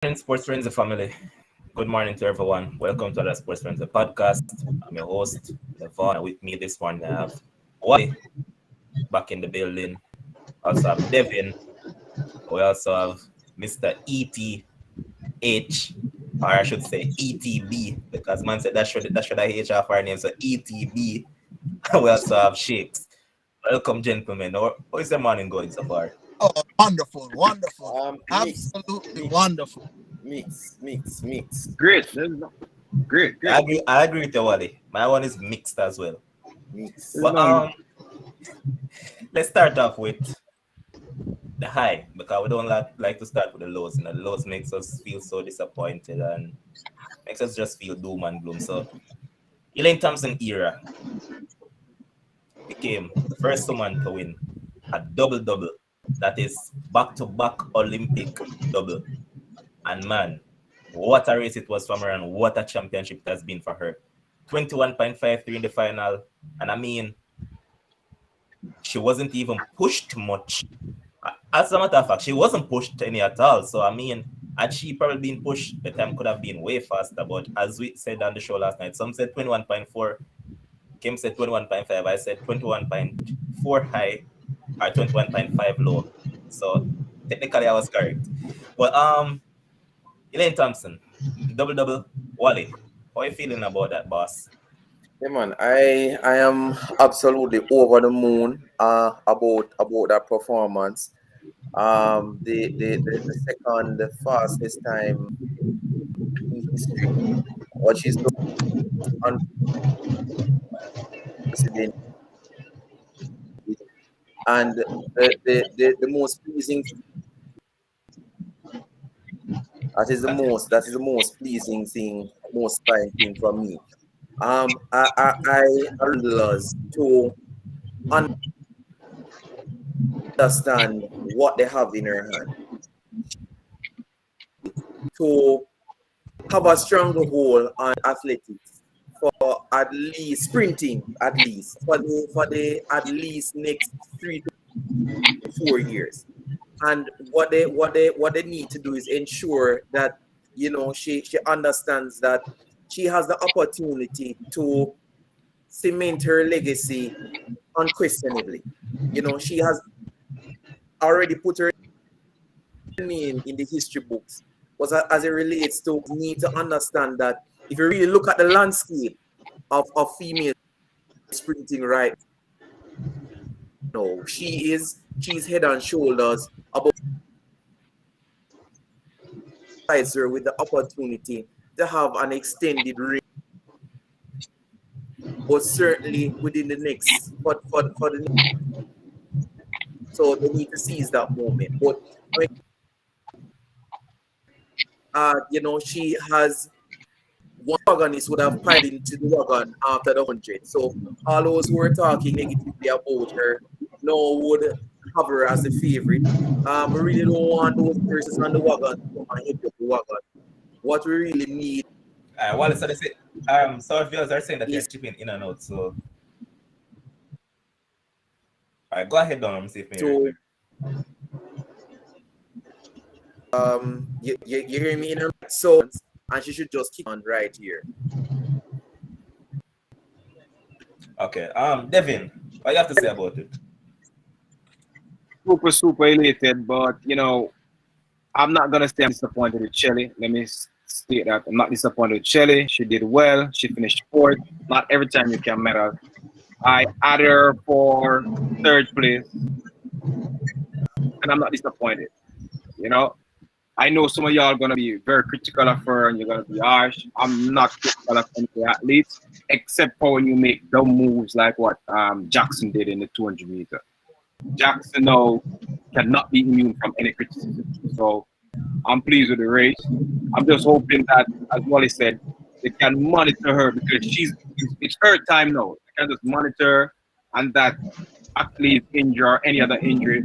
Sports Frenzzyy family. Good morning to everyone. Welcome to the Sports Frenzzyy podcast. I'm your host, Levon. With me this morning, I have Wally back in the building. Also have Devin. We also have Mr. ETH, or I should say ETB, because man said that should I H off our name, so ETB. We also have Shakes. Welcome, gentlemen. How is the morning going so far? Oh, wonderful, wonderful, Mix, absolutely mix, wonderful. mix. Great. Great. I agree with you, Wally. My one is mixed as well. Mix. But let's start off with the high because we don't like to start with the lows. The lows makes us feel so disappointed and makes us just feel doom and gloom. So Elaine Thompson era became the first woman to win a double-double. That is back-to-back Olympic double. And man, what a race it was from her and what a championship it has been for her. 21.53 in the final. And I mean, she wasn't even pushed much. As a matter of fact, she wasn't pushed any at all. So I mean, had she probably been pushed, the time could have been way faster. But as we said on the show last night, some said 21.4, Kim said 21.5, I said 21.4 high or 21.5 low. So technically I was correct. But Elaine Thompson, double-double, Wally. How are you feeling about that, boss? Yeah, man. I am absolutely over the moon. About that performance. The second fastest time in history. What she's doing unprecedented. And the most pleasing that is the most pleasing thing, most fine thing for me. I handlers to understand what they have in her hand, to have a stronghold on athletics for at least sprinting, at least for the at least next 3 to 4 years. And what they need to do is ensure that she understands that she has the opportunity to cement her legacy unquestionably. She has already put her name in the history books. Was as it relates to need to understand that if you really look at the landscape of female sprinting right now, she's head and shoulders above her with the opportunity to have an extended range, but certainly within the next for the so they need to seize that moment. But she has one wagonist would have piled into the wagon after the 100. So all those who were talking negatively about her now would have her as the favorite. We really don't want those persons on the wagon to come and hit the wagon. What we really need Wally, so they say, some viewers are saying that you're chipping in and out. So, all right, go ahead, Don. See if to you hear me in her so, and she should just keep on right here. Okay. Devin, what you have to say about it? Super elated, but I'm not gonna say I'm disappointed with Shelly. Let me state that I'm not disappointed with Shelly. She did well. She finished fourth. Not every time you can medal. I added her for third place, and I'm not disappointed. I know some of y'all are gonna be very critical of her and you're gonna be harsh. I'm not critical of any athletes, except for when you make dumb moves like what Jackson did in the 200 meter. Jackson now cannot be immune from any criticism. So I'm pleased with the race. I'm just hoping that, as Wally said, they can monitor her because it's her time now. They can just monitor her and that athlete injury or any other injury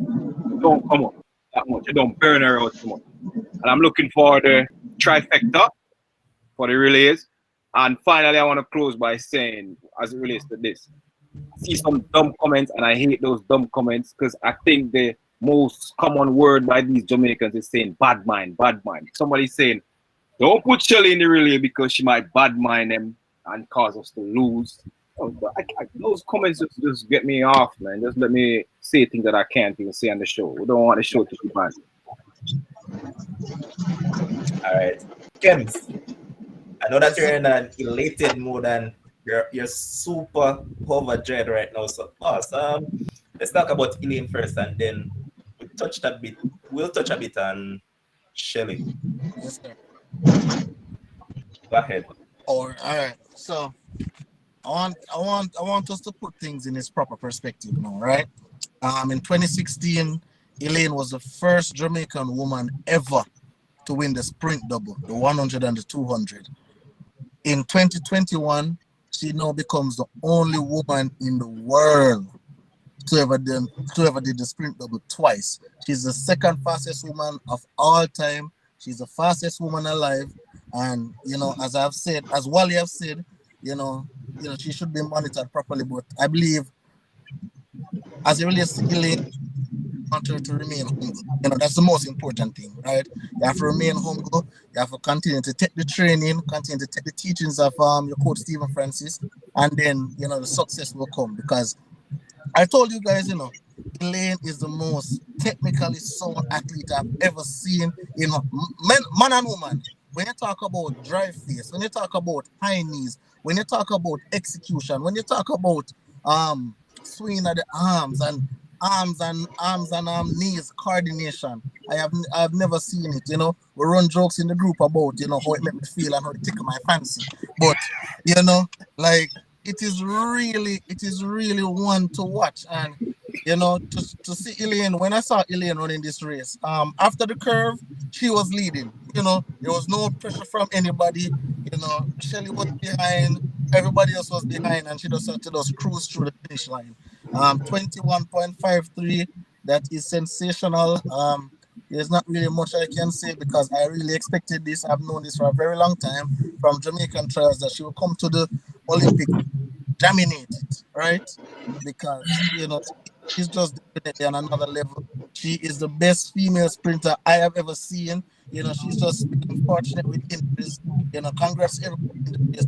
don't come up that much. It don't burn her out too much. And I'm looking for the trifecta for the relays. And finally, I want to close by saying, as it relates to this, I see some dumb comments, and I hate those dumb comments because I think the most common word by these Jamaicans is saying bad mind, bad mind. Somebody saying, don't put Shelly in the relay because she might bad mind them and cause us to lose. Oh, but those comments just get me off, man. Just let me say things that I can't even say on the show. We don't want the show to be bad. All right. Kems, I know that you're in an elated mood and you're super overjoyed right now. So awesome. Let's talk about Elaine first, and then we'll touch a bit on Shelly. Yes, sir. Go ahead. All right. So I want us to put things in its proper perspective now, right? In 2016, Elaine was the first Jamaican woman ever to win the sprint double, the 100 and the 200. In 2021, she now becomes the only woman in the world to ever did the sprint double twice. She's the second fastest woman of all time. She's the fastest woman alive. And as I've said, as Wally have said, she should be monitored properly. But I believe, as it relates to Elaine, want her to remain humble. That's the most important thing, right? You have to remain humble. You have to continue to take the training, continue to take the teachings of your coach Stephen Francis, and then the success will come. Because I told you guys, Elaine is the most technically sound athlete I've ever seen. Man and woman. When you talk about drive face, when you talk about high knees, when you talk about execution, when you talk about swinging at the arms and knees coordination, I've never seen it. We run jokes in the group about how it make me feel and how it tickle my fancy. But it is really one to watch. And to see Elaine, when I saw Elaine running this race, after the curve, she was leading. There was no pressure from anybody. Shelly was behind, everybody else was behind, and she just had to just cruise through the finish line. 21.53, that is sensational. There's not really much I can say because I really expected this. I've known this for a very long time from Jamaican trials that she will come to the Olympic dominated, right? Because she's just definitely on another level. She is the best female sprinter I have ever seen. She's just unfortunate with injuries. Congrats everybody in the race,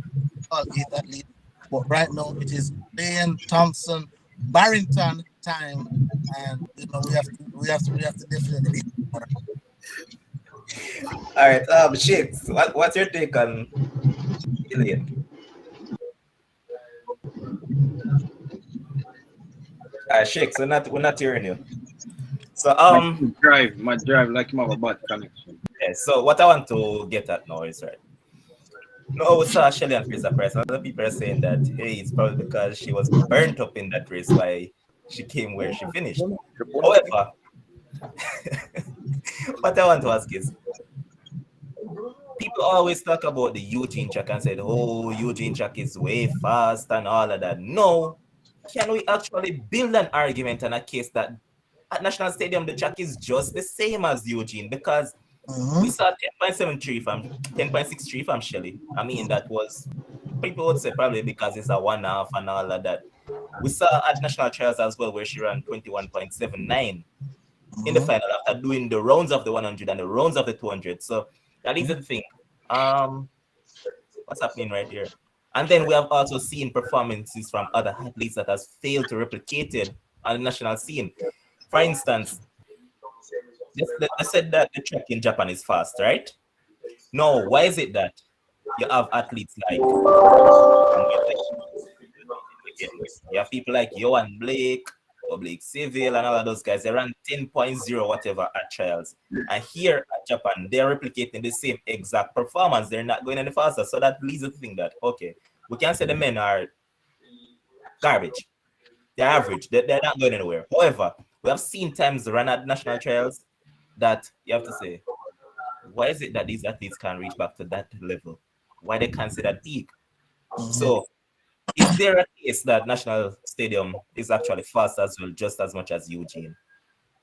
all 8 athletes. But right now it is Lane Thompson Barrington time, and we have to definitely. All right, Shakes, what's your take on Elaine? Shakes, we're not hearing you. So my drive like him have a bad connection. Yeah, so what I want to get at now is right. No, we saw Shelly and Fraser Price. A lot of people are saying that it's probably because she was burnt up in that race why she came where she finished. However, what I want to ask is, people always talk about the Eugene track and said, oh, Eugene track is way fast and all of that. No, can we actually build an argument and a case that at National Stadium the track is just the same as Eugene? Because we saw 10.63 from Shelly. I mean, that was, people would say probably because it's a 1.5 and all of that. We saw at National Trials as well where she ran 21.79 in the final after doing the rounds of the 100 and the rounds of the 200. So that is the thing. What's happening right here? And then we have also seen performances from other athletes that has failed to replicate it on the national scene. For instance, they said that the track in Japan is fast, right? No, why is it that you have athletes like you have people like Johan Blake or Blake Seville and all of those guys? They ran 10.0 whatever at trials, and here at Japan they're replicating the same exact performance. They're not going any faster, so that leads to think that okay, we can say the men are garbage. They're average. They're not going anywhere. However, we have seen times run at national trials that you have to say, why is it that these athletes can't reach back to that level? Why they can't see that peak? So, is there a case that National Stadium is actually fast as well, just as much as Eugene?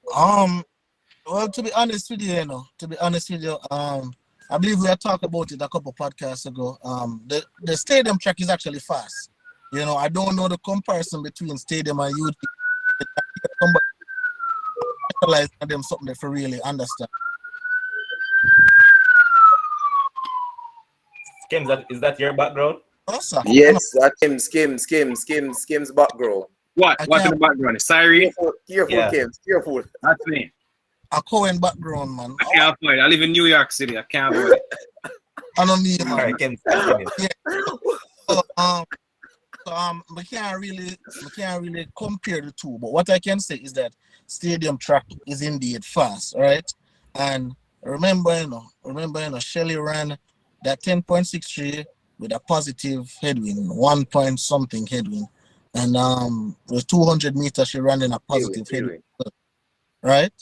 Well, to be honest with you, I believe we had talked about it a couple podcasts ago. The stadium track is actually fast. I don't know the comparison between stadium and Eugene. realize them something that for really understand. Kim, is that your background? Oh, sir. Yes, Kim's background. What? I What's in can't. the background? Siren? Careful, Yeah. Kim, careful. That's me. A Cohen background, man. I can't avoid it. I live in New York City. I can't avoid it. I don't mean, All man. right, Kim, continue. We can't really compare the two. But what I can say is that stadium track is indeed fast, right? And remember, Shelley ran that 10.63 with a positive headwind, 1 point something headwind, and with 200 meters she ran in a positive headwind, right?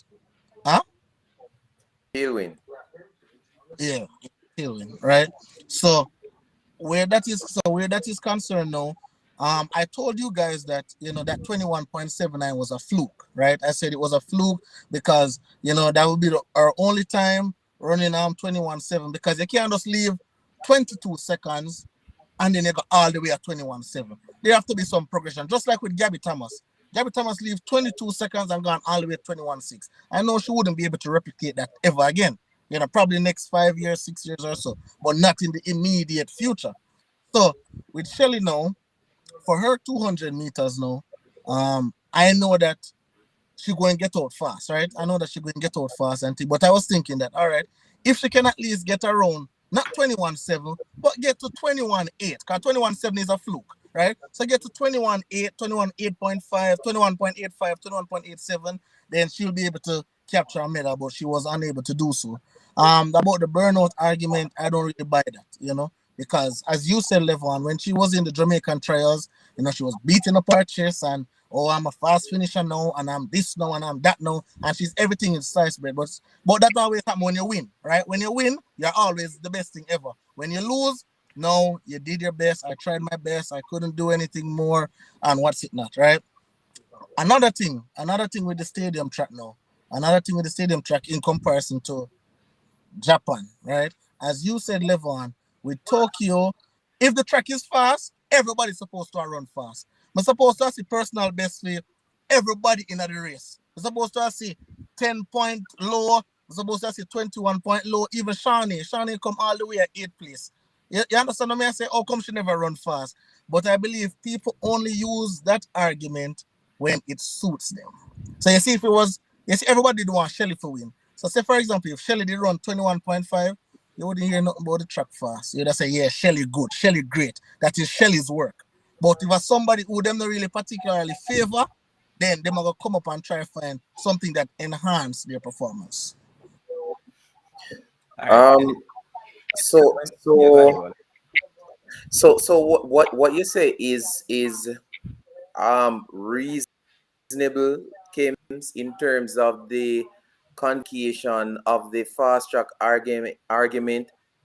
Huh? Tailwind. Yeah, headwind, right? So where that is concerned now, I told you guys that that 21.79 was a fluke, right? I said it was a fluke because that would be our only time running 21.7, because you can't just leave 22 seconds and then you go all the way at 21.7. There have to be some progression, just like with Gabby Thomas. Gabby Thomas leave 22 seconds and gone all the way at 21.6. I know she wouldn't be able to replicate that ever again. Probably next 5 years, 6 years or so, but not in the immediate future. So with Shelley now, for her 200 meters now, I know that she going to get out fast, right? I know that she going to get out fast, but I was thinking that, all right, if she can at least get around, not 21.7, but get to 21.8, because 21.7 is a fluke, right? So get to 21.8, 21.8.5, 21.85, 21.87, then she'll be able to capture a medal, but she was unable to do so. About the burnout argument, I don't really buy that, because as you said, Levon, when she was in the Jamaican trials, she was beating up her chest and, oh, I'm a fast finisher now, and I'm this now, and I'm that now, and she's everything in sliced bread. But that always happens when you win, right? When you win, you're always the best thing ever. When you lose, no, you did your best. I tried my best. I couldn't do anything more, and what's it not, right? Another thing with the stadium track now. Another thing with the stadium track in comparison to Japan, right? As you said, Levon, with Tokyo, if the track is fast, everybody's supposed to run fast. We're supposed to see personal best for everybody in the race. We're supposed to see 10-point low. We're supposed to see 21-point low. Even Shawnee come all the way at 8th place. You understand what I say? How come she never run fast? But I believe people only use that argument when it suits them. So you see, everybody did want Shelley to win. So say, for example, if Shelley did run 21.5, you wouldn't hear nothing about the track fast. You'd say, yeah, Shelley good, Shelley great. That is Shelley's work. But if somebody who them not really particularly favor, then they're going to come up and try to find something that enhance their performance. So what you say is reasonable, Kims, in terms of the convocation of the fast track argument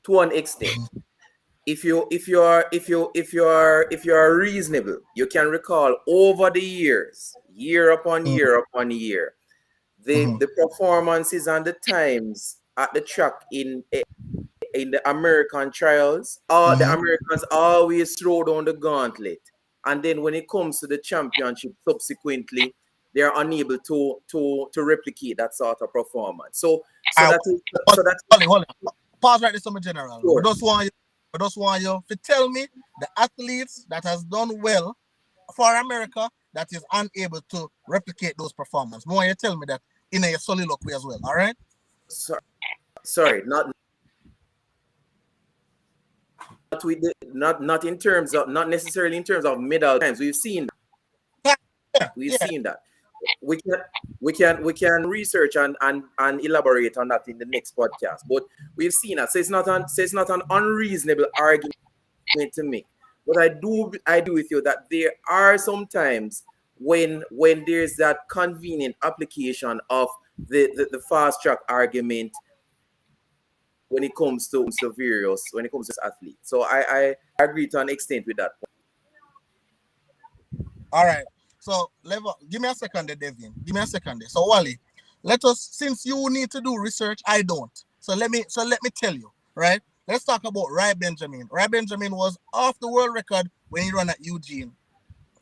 to an extent. If you are reasonable, you can recall over the years, year upon year upon year, the performances and the times at the track in the American trials, the Americans always throw down the gauntlet, and then when it comes to the championship, subsequently, they are unable to replicate that sort of performance. So that's hold on. Pause right there, some general. Sure. I just want you to tell me the athletes that has done well for America that is unable to replicate those performances. More you tell me that in a soliloquy as well. All right. Sorry, not in terms of, not necessarily in terms of medal times. We've seen that. We've seen that. We can research and elaborate on that in the next podcast. But we've seen that. So it's not an unreasonable argument to make. But I do with you that there are some times when there's that convenient application of the fast track argument when it comes to athletes. So I agree to an extent with that point. All right. So, give me a second there, Devin. Give me a second there. So, Wally, since you need to do research, I don't. So let me tell you, right? Let's talk about Rai Benjamin. Rai Benjamin was off the world record when he ran at Eugene.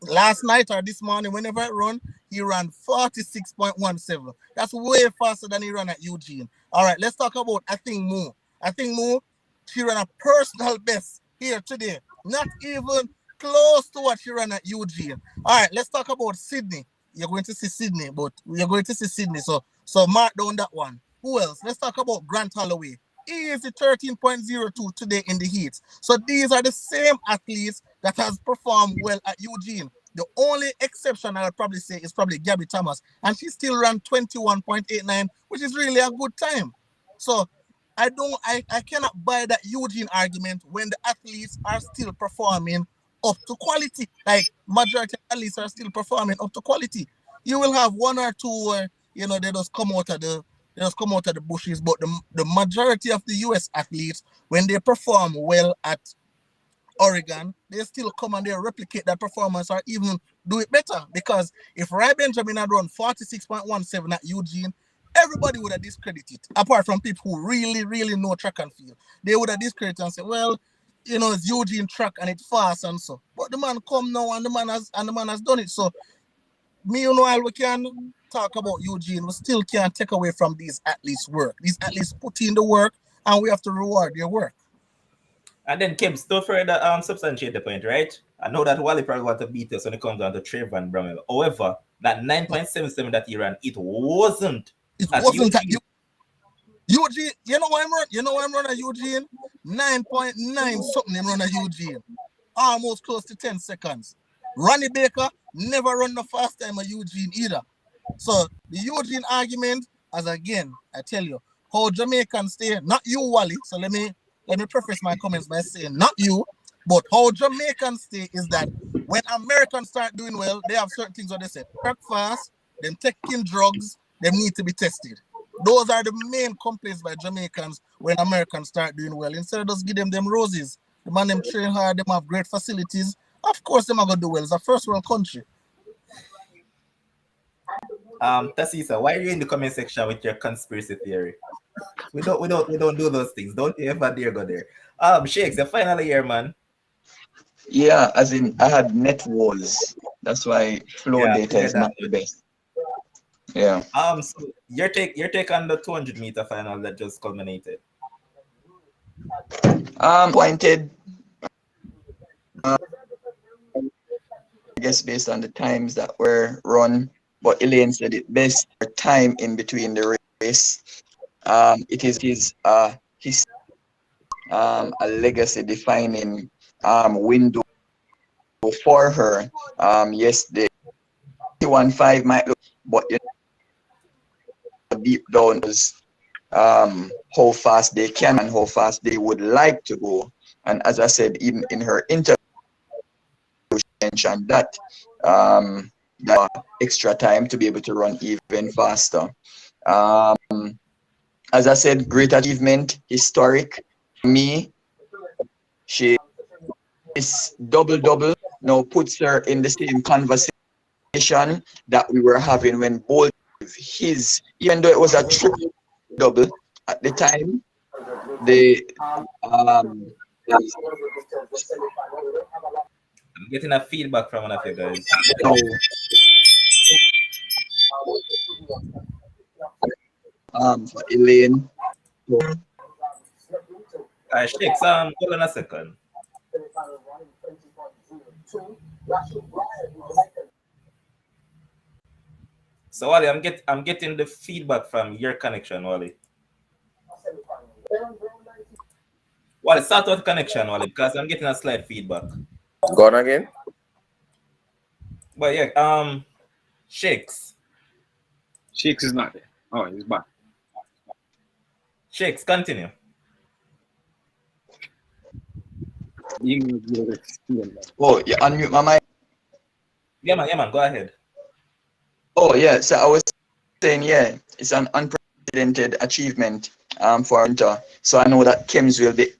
Last night or this morning, whenever I run, he ran 46.17. That's way faster than he ran at Eugene. All right, let's talk about I think Moo, she ran a personal best here today. Not even close to what she ran at Eugene. All right, let's talk about Sydney. You're going to see Sydney, but you're going to see Sydney. So mark down that one. Who else? Let's talk about Grant Holloway. Easy 13.02 today in the heats. So these are the same athletes that has performed well at Eugene. The only exception I would probably say is probably Gabby Thomas, and she still ran 21.89, which is really a good time. So I cannot buy that Eugene argument when the athletes are still performing up to quality. Like majority of athletes are still performing up to quality. You will have one or two where they just come out of the bushes, but the majority of the US athletes, when they perform well at Oregon, they still come and they replicate that performance or even do it better. Because if Rai Benjamin had run 46.17 at Eugene, everybody would have discredited it, apart from people who really, really know track and field. They would have discredited and say, well, it's Eugene track and it's fast and so. But the man come now and the man has done it. So while we can talk about Eugene, we still can't take away from these athletes' work. These athletes put in the work and we have to reward their work. And then Kim, still further substantiate the point, right? I know that Wally probably want to beat us when it comes down to Trayvon Bramwell. However, that 9.77 that he ran, it wasn't at Eugene. Eugene, you know why I'm running at Eugene? 9.9 something I'm running at Eugene. Almost close to 10 seconds. Ronnie Baker never run the fast time at Eugene either. So the Eugene argument, as again, I tell you, how Jamaicans stay, not you, Wally. So let me preface my comments by saying not you, but how Jamaicans stay is that when Americans start doing well, they have certain things that they say. Work fast, them taking drugs, them need to be tested. Those are the main complaints by Jamaicans when Americans start doing well. Instead of just give them roses, the man them train hard, them have great facilities. Of course, them are gonna do well. It's a first world country. Tassisa, why are you in the comment section with your conspiracy theory? We don't do those things. Don't you ever dare go there. Shakes, the final year, man. Yeah, as in I had net walls. That's why flow data is not the best. Yeah. So your take on the 200-meter final that just culminated. Pointed. I guess based on the times that were run, but Elaine said it best. Time in between the race. It is a legacy defining window for her. Yes, the 1.5 might look, but deep down is how fast they can and how fast they would like to go. And as I said in her interview, she mentioned that extra time to be able to run even faster. As I said, great achievement, historic. Me, she is double now puts her in the same conversation that we were having when Bolt his, even though it was a triple double at the time, I'm getting a feedback from one of you guys. For Elaine. Shakes, hold on a second. So Wally, I'm getting the feedback from your connection, Wally. Wally, start with connection, Wally, because I'm getting a slight feedback. Go on again. But yeah, Shakes. Shakes is not there. Oh, he's back. Shakes, continue. Oh, yeah, unmute my mic. Yeah, man, go ahead. Oh, yeah, so I was saying, yeah, it's an unprecedented achievement for Hunter. So I know that Kems will be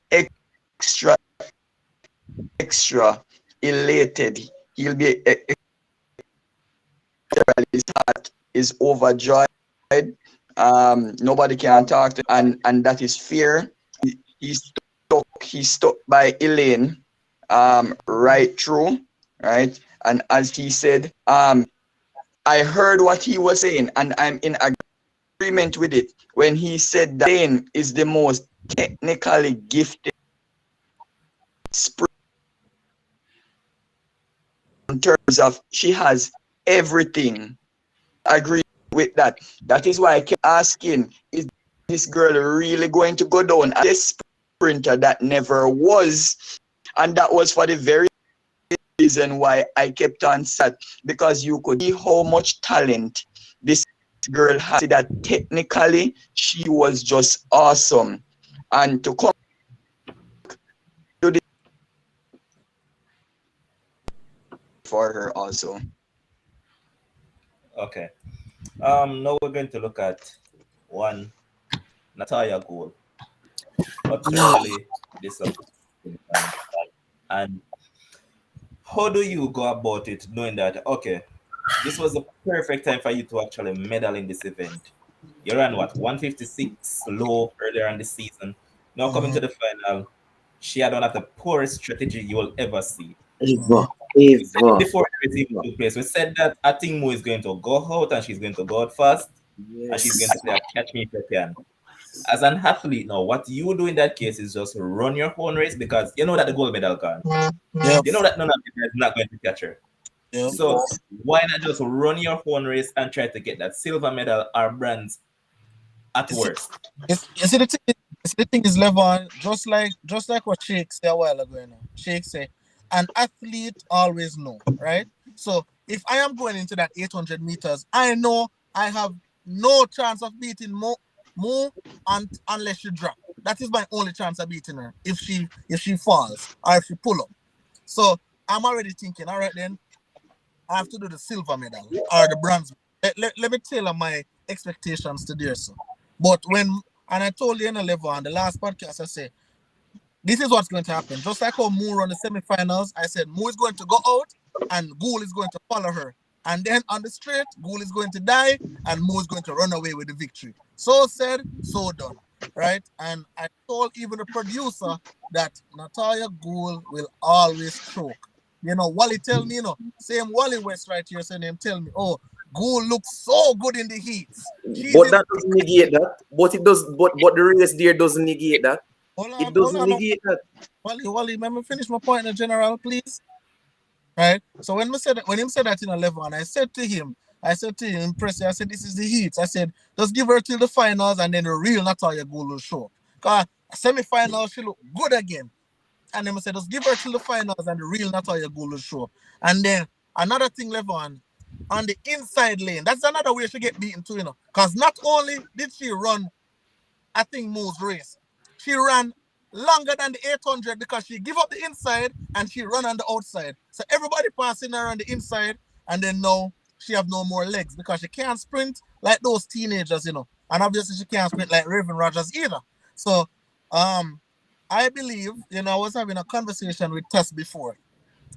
extra elated. He'll be his heart is overjoyed. Nobody can talk to him, and that is fear. He's stuck by Elaine right through, right? And as he said, I heard what he was saying, and I'm in agreement with it when he said that Jane is the most technically gifted sprinter in terms of she has everything. I agree with that. That is why I kept asking, is this girl really going to go down as a sprinter that never was? And that was for the very reason why I kept on sad, because you could see how much talent this girl had, that technically she was just awesome. And to come to the for her also. Okay. Now we're going to look at one Natalia goal. Utterly disappointing. And how do you go about it knowing that, okay, this was the perfect time for you to actually medal in this event? You ran what, 156 low earlier in the season. Now coming to the final, she had one of the poorest strategy you will ever see. Ever. We said it before the race even took place. We said that Atingmu is going to go out and she's going to go out fast, and she's going to play a catch me if you can. As an athlete now, what you do in that case is just run your own race, because you know that the gold medal gone. Yep. You know that none of you guys not going to catch her. Yep. So why not just run your own race and try to get that silver medal or bronze at worst? You see the thing is, Levon, just like what Sheikh said a while ago, you know. Sheikh said, an athlete always know, right? So if I am going into that 800 meters, I know I have no chance of beating Mo unless she drop. That is my only chance of beating her if she falls or if she pull up. So I'm already thinking, all right then, I have to do the silver medal or the bronze. Let me tailor my expectations to there, so. But and I told you in a level on the last podcast, I said, this is what's going to happen. Just like how Moore on the semifinals, I said Moore is going to go out and Gould is going to follow her. And then on the straight, Gould is going to die and Moore is going to run away with the victory. So said, so done. Right? And I told even the producer that Natalia Gould will always choke. You know, Wally tell me, same Wally West right here, saying him tell me, oh, Gould looks so good in the heats. But that doesn't negate that. But it does. But the race there doesn't negate that. It doesn't negate that. Wally, let me finish my point in general, please. Right. So when him said that in 11, I said to him, Presley, I said, this is the heats. I said, just give her till the finals and then the real Natalia Gould will show. Because semi-final, she look good again. And then I said, just give her till the finals and the real Natalia Gould will show. And then another thing, Levon, on the inside lane, that's another way she get beaten too, Because not only did she run, I think, Mo's race, she ran longer than the 800 because she give up the inside and she run on the outside. So everybody passing her on the inside, and then now she have no more legs because she can't sprint like those teenagers, And obviously she can't sprint like Raven Rogers either. So I believe, I was having a conversation with Tess before,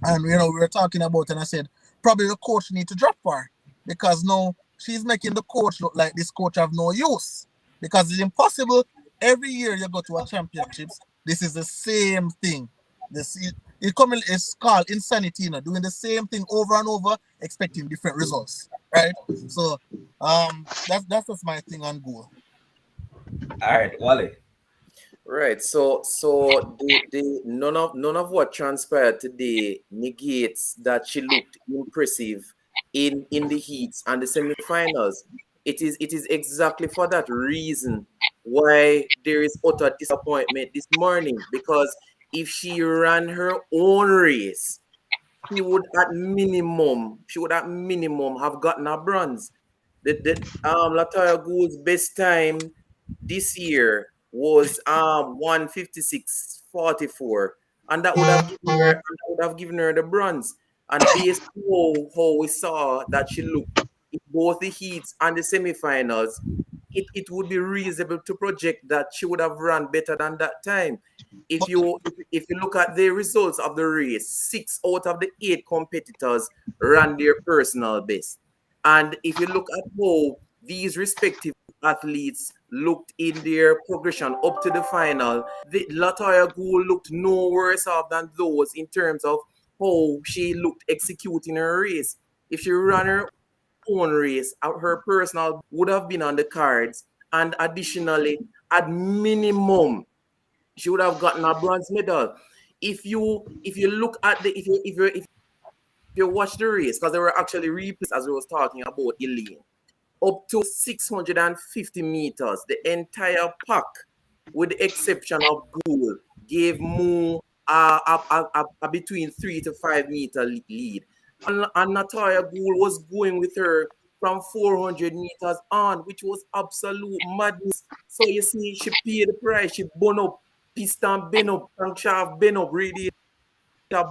and we were talking about it, and I said probably the coach need to drop her because now she's making the coach look like this coach have no use, because it's impossible. Every year you go to a championships, this is the same thing. It's called insanity, doing the same thing over and over, expecting different results, right? So that's just my thing on goal. All right, Wally. Right. So the none of what transpired today negates that she looked impressive in the heats and the semifinals. It is exactly for that reason why there is utter disappointment this morning, because if she ran her own race, she would at minimum have gotten a bronze. Latoya Gould's best time this year was 156.44, and that would have given her the bronze. And based on how we saw that she looked in both the heats and the semifinals, it would be reasonable to project that she would have run better than that time. If you look at the results of the race, 6 out of the 8 competitors ran their personal best. And if you look at how these respective athletes looked in their progression up to the final, the Latoya Gould looked no worse off than those in terms of how she looked executing her race. If she ran her own race, her personal would have been on the cards, and additionally, at minimum, she would have gotten a bronze medal. If you look at the if you watch the race, because there were actually replays as we was talking about Elaine, up to 650 meters, the entire pack, with the exception of Gould, gave Mo a between 3 to 5 meter lead. And Natalia Gould was going with her from 400 meters on, which was absolute madness. So you see, she paid the price. She bun up, piston bend up, crankshaft bend up, radiator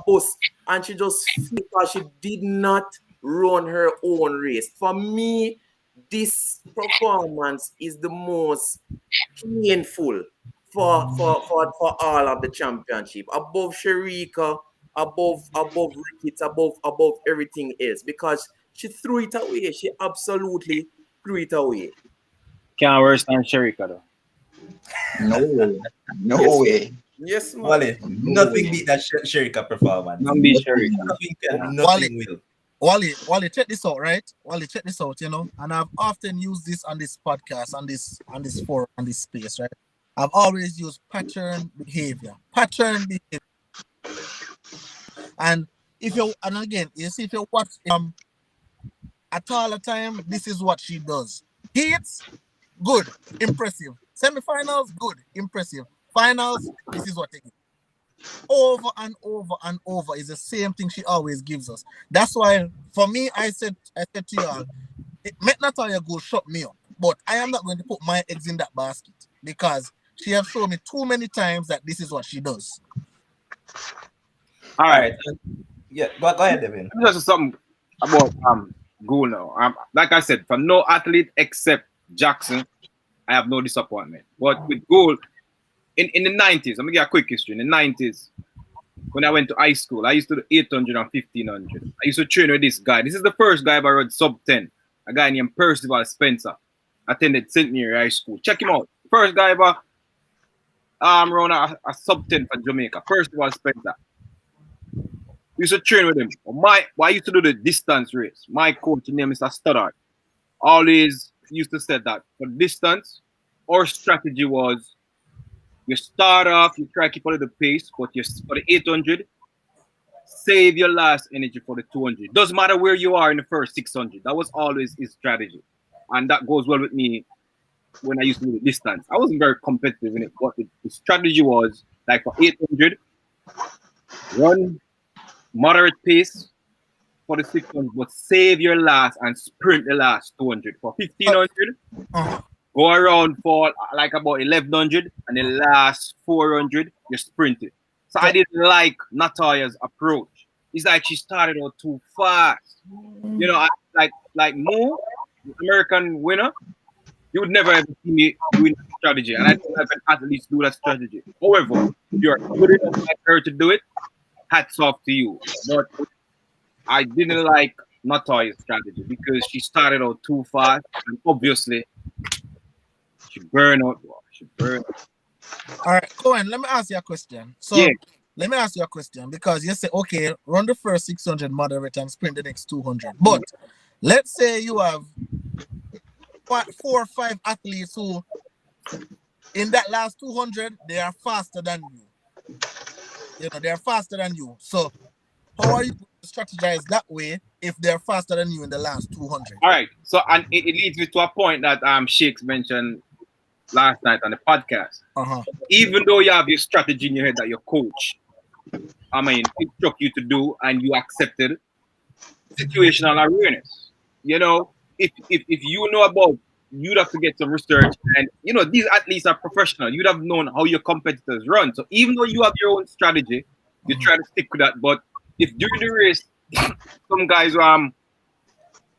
bus, and she just because she did not run her own race. For me, this performance is the most painful for all of the championship. Above Sharika, above Ricketts, above everything else. Because she threw it away. She absolutely threw it away. Can't worse than Sharika though. No way. No Yes. way. Yes, man. Wally, nothing beat that Sherika performance. Don't be Sharika. Nothing can, Wally. nothing will. Wally, check this out, right? Wally, check this out, and I've often used this on this podcast, on this forum, on this space, right? I've always used pattern behavior. And again, you see, if you watch at all the time, this is what she does. Heats, good, impressive. Semifinals, good, impressive. Finals, this is what they give. Over and over and over is the same thing she always gives us. That's why, for me, I said to y'all, make Natalia Gould shut me up, but I am not going to put my eggs in that basket because she has shown me too many times that this is what she does. All right. Yeah, go ahead, Devin. Just something about Gould now. Like I said, for no athlete except Jackson, I have no disappointment. But with Gould, in the 90s, I'm gonna give a quick history. In the 90s, when I went to high school, I used to do 800 and 1500. I used to train with this guy. This is the first guy I rode sub 10. A guy named Percival Spencer. Attended St. Mary High School. Check him out. First guy ever run a sub 10 for Jamaica. Percival Spencer. We used to train with him. I used to do the distance race. My coach, his name is Stoddard, always used to say that for distance, our strategy was you start off, you try to keep a little pace, but for the 800, save your last energy for the 200. Doesn't matter where you are in the first 600. That was always his strategy. And that goes well with me when I used to do the distance. I wasn't very competitive in it, but the strategy was like for 800, run moderate pace for the 600, but save your last and sprint the last 200. For 1500, go around for like about 1100, and the last 400, you sprint it. So I didn't like Natalia's approach. It's like she started out too fast. You know, like Mo, American winner, you would never ever see me doing that strategy. And I don't have an athlete do that strategy. However, if you're good enough like her to do it, hats off to you. But I didn't like Natalia's strategy because she started out too fast, and obviously she burned out. All right, Cohen, let me ask you a question. So Yeah. let me ask you a question, because you say, okay, run the first 600 moderate and sprint the next 200. But let's say you have 4 or 5 athletes who, in that last 200, they are faster than you. You know, they're faster than you. So how are you going to strategize that way if they're faster than you in the last 200? All right. So, and it leads me to a point that Shakes mentioned last night on the podcast. Even though you have your strategy in your head that your coach, instruct you to do and you accepted, situational awareness. You know, if you know about, you'd have to get some research, and you know these athletes are professional. You'd have known how your competitors run. So even though you have your own strategy, you try to stick with that. But if during the race, some guys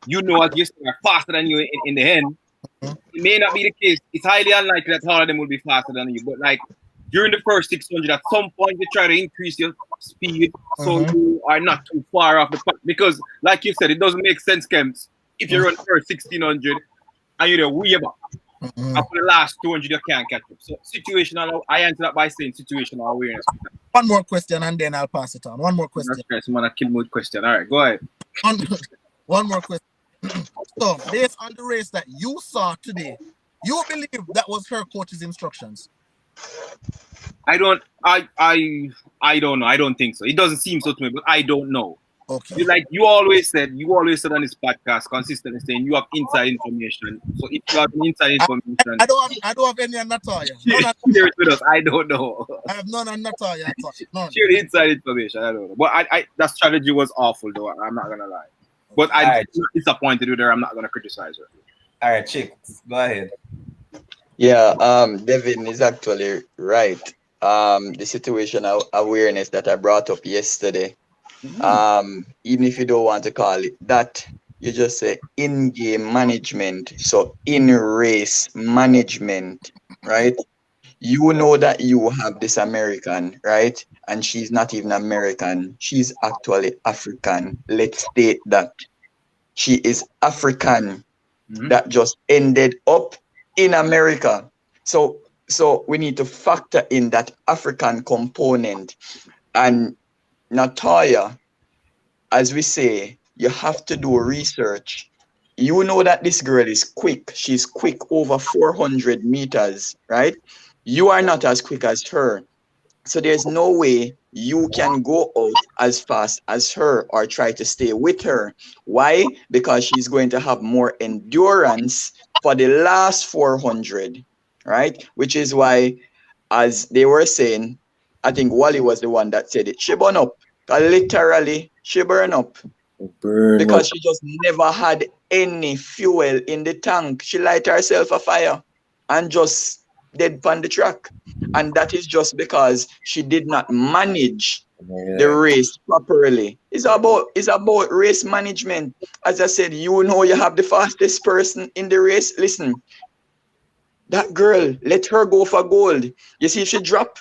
you know as you are faster than you in the end, it may not be the case. It's highly unlikely that all of them will be faster than you. But like during the first 600, at some point you try to increase your speed so you are not too far off the pack. Because like you said, it doesn't make sense, Kems, if you run first 1600 and you're way back. After the last 200, you can't catch up. So situational, I answer that by saying situational awareness. One more question and then I'll pass it on. One more question. That's right. Someone kill mood question. All right, go ahead. One more question. So, based on the race that you saw today, you believe that was her coach's instructions? I don't know. I don't think so. It doesn't seem so to me, but I don't know. Okay. You always said on this podcast consistently saying you have inside information. So if you have inside information, I don't have any on Natalia. share it with us. I don't know. I have none on Natalia at all. None. Share the inside information. I don't know. But that strategy was awful though. I'm not gonna lie. But I'm Alright. disappointed with her. I'm not gonna criticize her. All right, Chicks, go ahead. Yeah, Devin is actually right. The situation awareness that I brought up yesterday. Even if you don't want to call it that, you just say in-game management. So in-race management, right? You know that you have this American, right? And she's not even American. She's actually African. Let's state that. She is African that just ended up in America. So we need to factor in that African component. And Natalia, as we say, you have to do research. You know that this girl is quick. She's quick over 400 meters, right? You are not as quick as her. So there's no way you can go out as fast as her or try to stay with her. Why? Because she's going to have more endurance for the last 400, right? Which is why, as they were saying, I think Wally was the one that said it. She burn up. Literally, she burn up. Because she just never had any fuel in the tank. She light herself a fire and just dead on the track. And that is just because she did not manage the race properly. It's about race management. As I said, you know you have the fastest person in the race. Listen, that girl, let her go for gold. You see if she drop,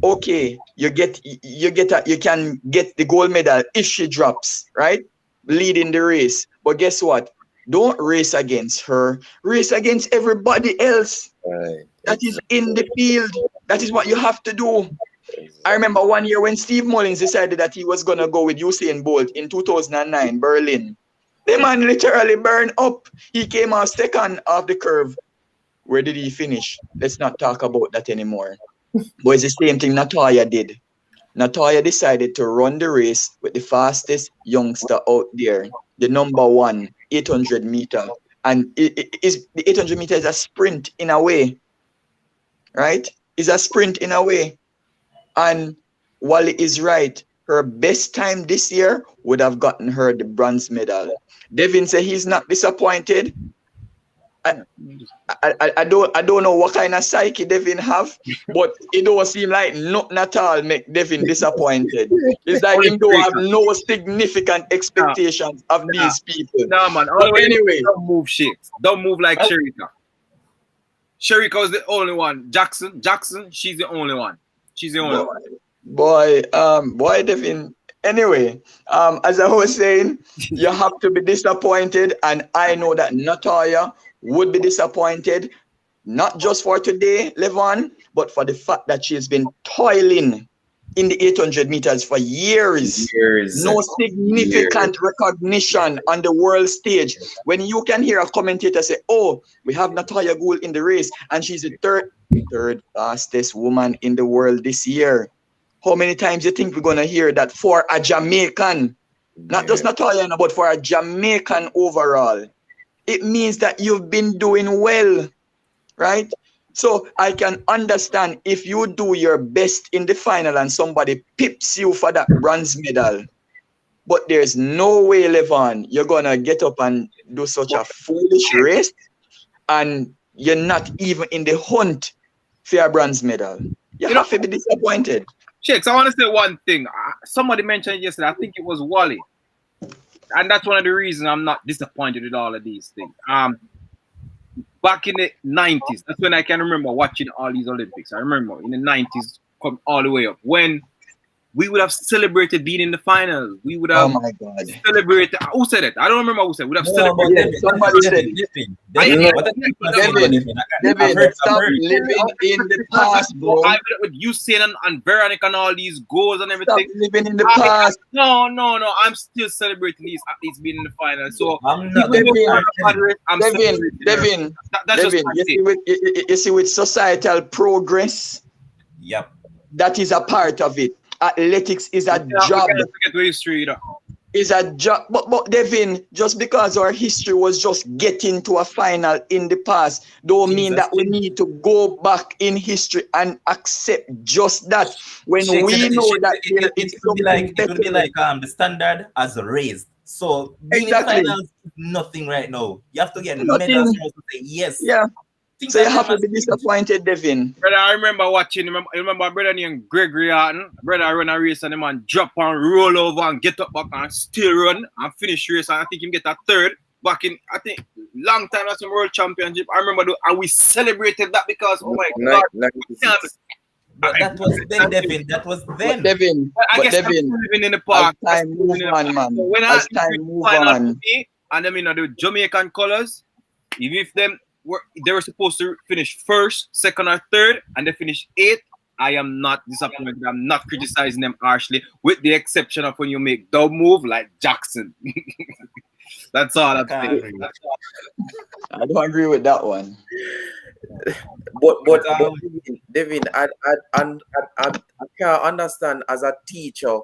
okay, you can get the gold medal if she drops, right? Leading the race. But guess what? Don't race against her. Race against everybody else. Right. That is in the field. That is what you have to do. I remember one year when Steve Mullins decided that he was going to go with Usain Bolt in 2009, Berlin. The man literally burned up. He came out second off the curve. Where did he finish? Let's not talk about that anymore. But it's the same thing Natalia did. Natalia decided to run the race with the fastest youngster out there, the number one, 800 meter. And the 800 meter is a sprint in a way, right? It's a sprint in a way. And Wally is right. Her best time this year would have gotten her the bronze medal. Devin said he's not disappointed. I don't know what kind of psyche Devin have, but it don't seem like nothing at all make Devin disappointed. It's like him don't have no significant expectations of these people. No, man. But anyway, don't move shit. Don't move like Sherika. Sherika is the only one. Jackson, she's the only one. She's the only one. Boy, Devin. Anyway, as I was saying, you have to be disappointed, and I know that Natalia would be disappointed, not just for today, Levon, but for the fact that she has been toiling in the 800 meters for years. No significant recognition on the world stage. When you can hear a commentator say, oh, we have Natalia Gould in the race, and she's the third fastest woman in the world this year. How many times do you think we're going to hear that for a Jamaican? Not just Natalia, but for a Jamaican overall. It means that you've been doing well, right? So I can understand if you do your best in the final and somebody pips you for that bronze medal. But there's no way, Levon, you're going to get up and do such a foolish race and you're not even in the hunt for a bronze medal. You have to be disappointed. Shakes, I want to say one thing. Somebody mentioned yesterday, I think it was Wally. And that's one of the reasons I'm not disappointed with all of these things. Back in the 90s, that's when I can remember watching all these Olympics. I remember in the 90s, come all the way up. When we would have celebrated being in the final. We would Oh have my God. celebrated. Who said it? I don't remember who said it. We would have No, but celebrated. Yeah, somebody said it. Devin, No, what are you saying Devin, about Devin? I've Devin, heard, I've stop heard. living in the past, bro. I with Usain and Veronica and all these goals and Stop everything. living in the past. No. I'm still celebrating these athletes being in the final. So I'm not even going though to I'm Madrid, I'm Devin, celebrating them. Devin, That's just Devin, my you take. see, you see with societal progress, Yep. that is a part of it. Athletics is a We job. cannot forget the history, you know. Is a job. But Devin, just because our history was just getting to a final in the past, don't mean that we need to go back in history and accept just that. When Shakes, we know that there is it would be something like better. the standard has raised. So being Exactly. in finals is nothing right now. You have to get Nothing. medals for us to say yes. Yeah. Things So you are have to very be disappointed, Devin. Brother, I remember watching, remember a brother named Gregory Harton. Brother run a race and the man drop and roll over and get up back and still run and finish race. And I think him get a third back in, I think, long time as some world championship. I remember, and we celebrated that because, oh my God. But that was then, Devin. That was But then. Devin, I but guess I'm Devin, still living in the as park. time move on, man. So when As I time move final on. for me, and them in the Jamaican colors, even if they were supposed to finish first, second, or third, and they finished eighth, I am not disappointed. I'm not criticizing them harshly, with the exception of when you make dumb move like Jackson. That's all I'm can't saying. agree. I don't agree with that one. But Devin, I can't understand as a teacher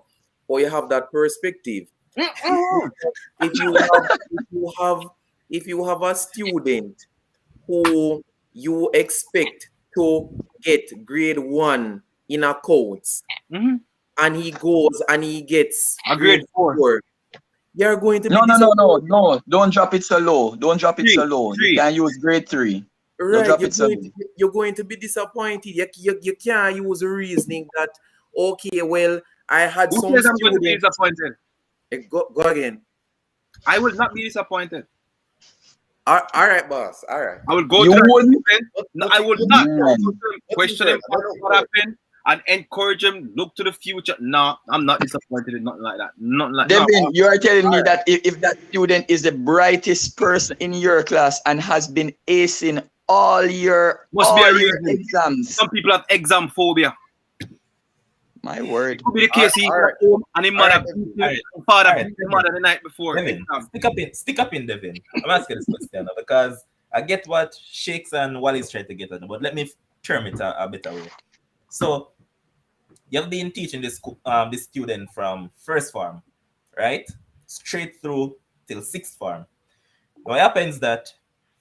how you have that perspective. If you have a student who you expect to get grade 1 in accounts, and he goes and he gets A grade 4. you're going to be No. Don't drop it so low. Don't drop it so low. You can use grade 3. Don't Right, drop it so low. you're going to be disappointed. You can't use reasoning that, okay, well, I had Who some says I'm going to be students. disappointed? Go again. I will not be disappointed. All right, boss. All right. I will go You to wouldn't? No, I would not. Mm. Question him what happened and encourage him, look to the future. No, I'm not disappointed in nothing like that. Not like Devin, no. you are telling me that if that student is the brightest person in your class and has been acing all your exams. Some people have exam phobia. My word. Could be the case he All right. at home and his mother father beat his mother the night before. Devin, stick up in Devin. I'm asking this question now because I get what Shakes and Wally's trying to get at, but let me term it a better way. So you've been teaching this student from first form, right? Straight through till sixth form. Now it happens that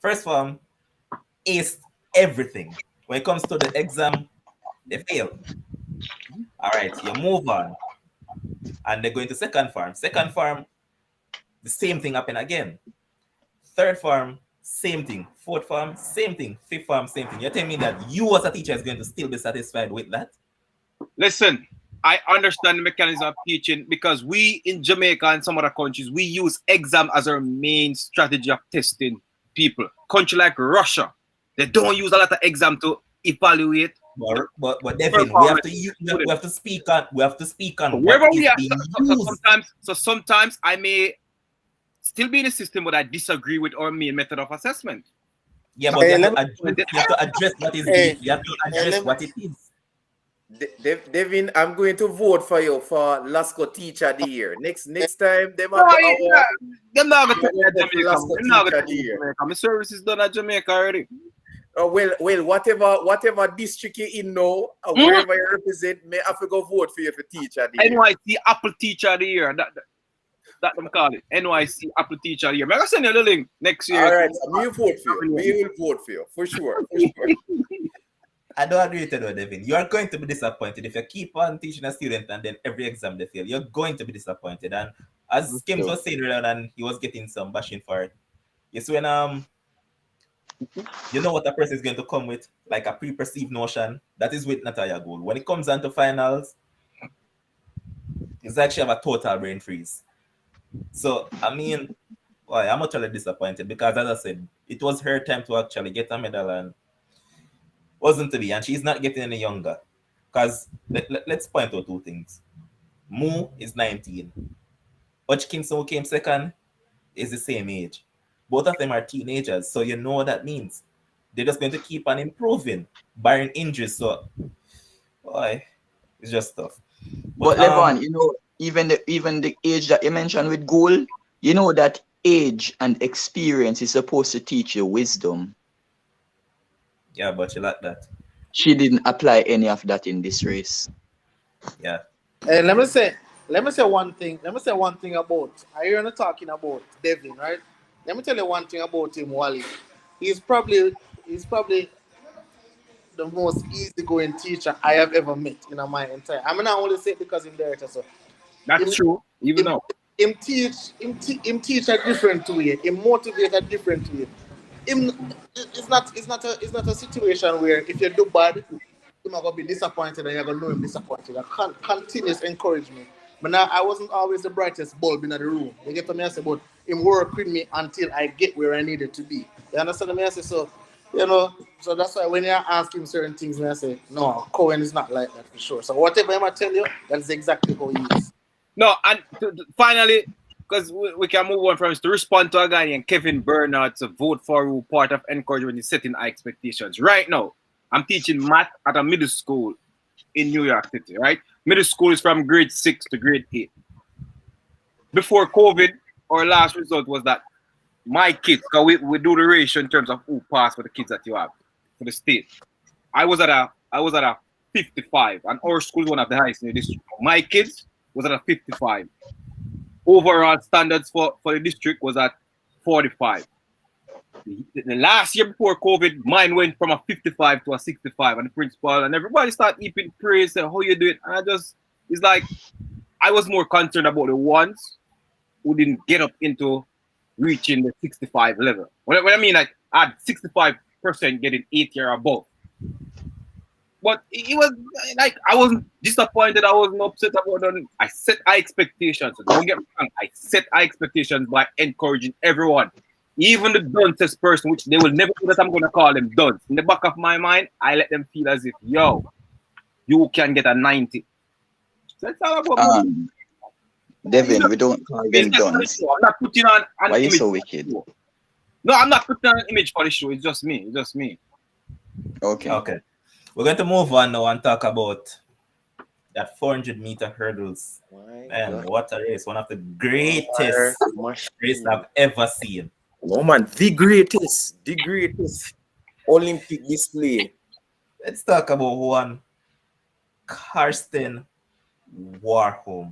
first form aced everything. When it comes to the exam, they fail. All right, you move on. And they go into second form. Second form, the same thing happen again. Third form, same thing. Fourth form, same thing. Fifth form, same thing. You're telling me that you as a teacher is going to still be satisfied with that? Listen, I understand the mechanism of teaching because we in Jamaica and some other countries, we use exam as our main strategy of testing people. Country like Russia, they don't use a lot of exam to evaluate. But Devin, we have to speak on wherever what we is are. being So used. sometimes I may still be in the system, but I disagree with our main method of assessment. Yeah, but you have to address what is you have to address what it is. Devin, I'm going to vote for you for Lasco Teacher of the Year. Next time, They're not going to take Jamaica. My service is done at Jamaica already. Well, whatever district you're in now, wherever you represent, may have to go vote for you for Teacher of the Year. NYC Apple Teacher of the Year. That them call it. NYC Apple Teacher of the Year. I'm going to send you the link next year. All right, so we will vote for you. We will vote for you, for sure. I don't agree with you though, Devin. You are going to be disappointed if you keep on teaching a student and then every exam they fail. You're going to be disappointed. And as Kim was saying earlier, and he was getting some bashing for it. Yes, when you know what a person is going to come with, like a pre-perceived notion. That is with Natalia Gould. When it comes down to finals, it's actually have a total brain freeze. So I mean, I'm actually disappointed because, as I said, it was her time to actually get a medal and wasn't to be, and she's not getting any younger. Because let's point out two things. Mo is 19. Hodgkinson, who came second, is the same age. Both of them are teenagers, so you know what that means. They're just going to keep on improving, barring injuries. So, boy, it's just tough. But But Levon, even the age that you mentioned with goal, you know that age and experience is supposed to teach you wisdom. yeah, but you like that. She didn't apply any of that in this race. Yeah. And let me say one thing. Let me say one thing about. Are you not talking about Devin, right? Let me tell you one thing about him, Wally. He's probably the most easygoing teacher I have ever met in my entire. I mean, I only say it because I'm director. So That's him, true. Even him, though. him teach a different way. Him motivate a different way. Him, it's not a situation where if you do bad, you're not gonna be disappointed and you're gonna know him disappointed. A continuous encouragement. But now I wasn't always the brightest bulb in the room. You get what I say? But him work with me until I get where I needed to be. You understand what I say? So, so that's why when you ask him certain things, I say, no, Cohen is not like that for sure. So whatever I'm gonna tell you, that's exactly how he is. No, and finally, because we can move on from this, to respond to a guy named Kevin Bernard to vote for who part of encouragement is setting high expectations. Right now, I'm teaching math at a middle school in New York City, right? Middle school is from grade 6 to grade 8. Before COVID, our last result was that my kids, because we do the ratio in terms of who passed for the kids that you have for the state. I was at a 55, and our school is one of the highest in the district. My kids was at a 55. Overall standards for the district was at 45. The last year before COVID, mine went from a 55 to a 65, and the principal and everybody started heaping praise, saying, how you do it? And it's like, I was more concerned about the ones who didn't get up into reaching the 65 level. What I mean, like, I had 65% getting 80 or above. But it was like, I wasn't disappointed. I wasn't upset about it. I set high expectations. So don't get me wrong. I set high expectations by encouraging everyone, even the duntest person, which they will never do that I'm going to call them dunce. In the back of my mind, I let them feel as if, yo, you can get a 90. So that's all about Devin, we don't call them dunce. I'm not putting on an Why are you image. so wicked? No, I'm not putting on an image for the show. It's just me. It's just me. Okay. Okay. We're going to move on now and talk about that 400-meter hurdles. Man, what a race. One of the greatest races I've ever seen. Oh man, the greatest Olympic display. Let's talk about one Karsten Warholm.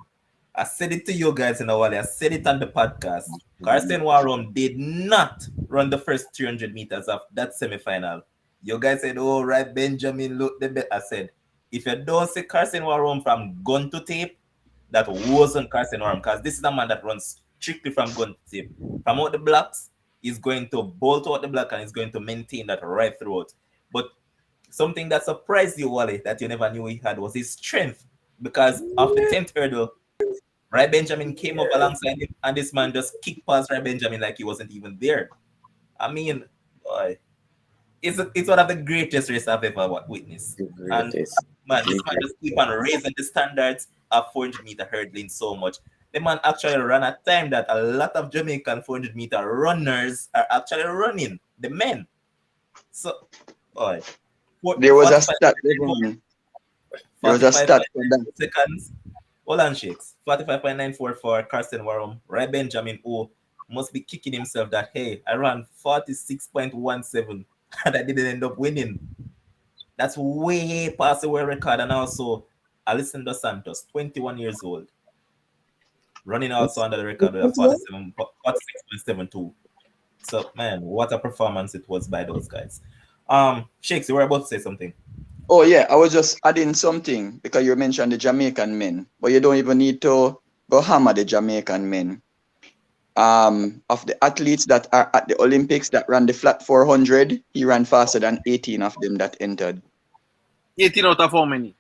I said it to you guys in a while. I said it on the podcast. Karsten Warholm did not run the first 300 meters of that semifinal. You guys said, oh, right, Benjamin looked the best. I said, if you don't see Karsten Warholm from gun to tape, that wasn't Karsten Warholm, because this is a man that runs strictly from gun to tape. From out the blocks, he's going to bolt out the block and he's going to maintain that right throughout. But something that surprised you, Wally, that you never knew he had was his strength. Because of the 10th hurdle, Rai Benjamin came up alongside him, and this man just kicked past Rai Benjamin like he wasn't even there. I mean, boy, it's one of the greatest races I've ever witnessed. And man, this man just keep on raising the standards of 400-meter hurdling so much. The man actually ran a time that a lot of Jamaican 400-meter runners are actually running. The men. So, boy. There was a stat. There was a stat. Seconds. Hold on, Shakes. 45.94 for Karsten Warholm. Rai Benjamin, who must be kicking himself that, hey, I ran 46.17 and I didn't end up winning. That's way past the world record. And also, Alison Dos Santos, 21 years old, running also under the record with 46.72. So, man, what a performance it was by those guys. Shakes, you were about to say something. Oh, yeah, I was just adding something because you mentioned the Jamaican men, but you don't even need to go hammer the Jamaican men. Of the athletes that are at the Olympics that ran the flat 400, he ran faster than 18 of them that entered. 18 out of how many?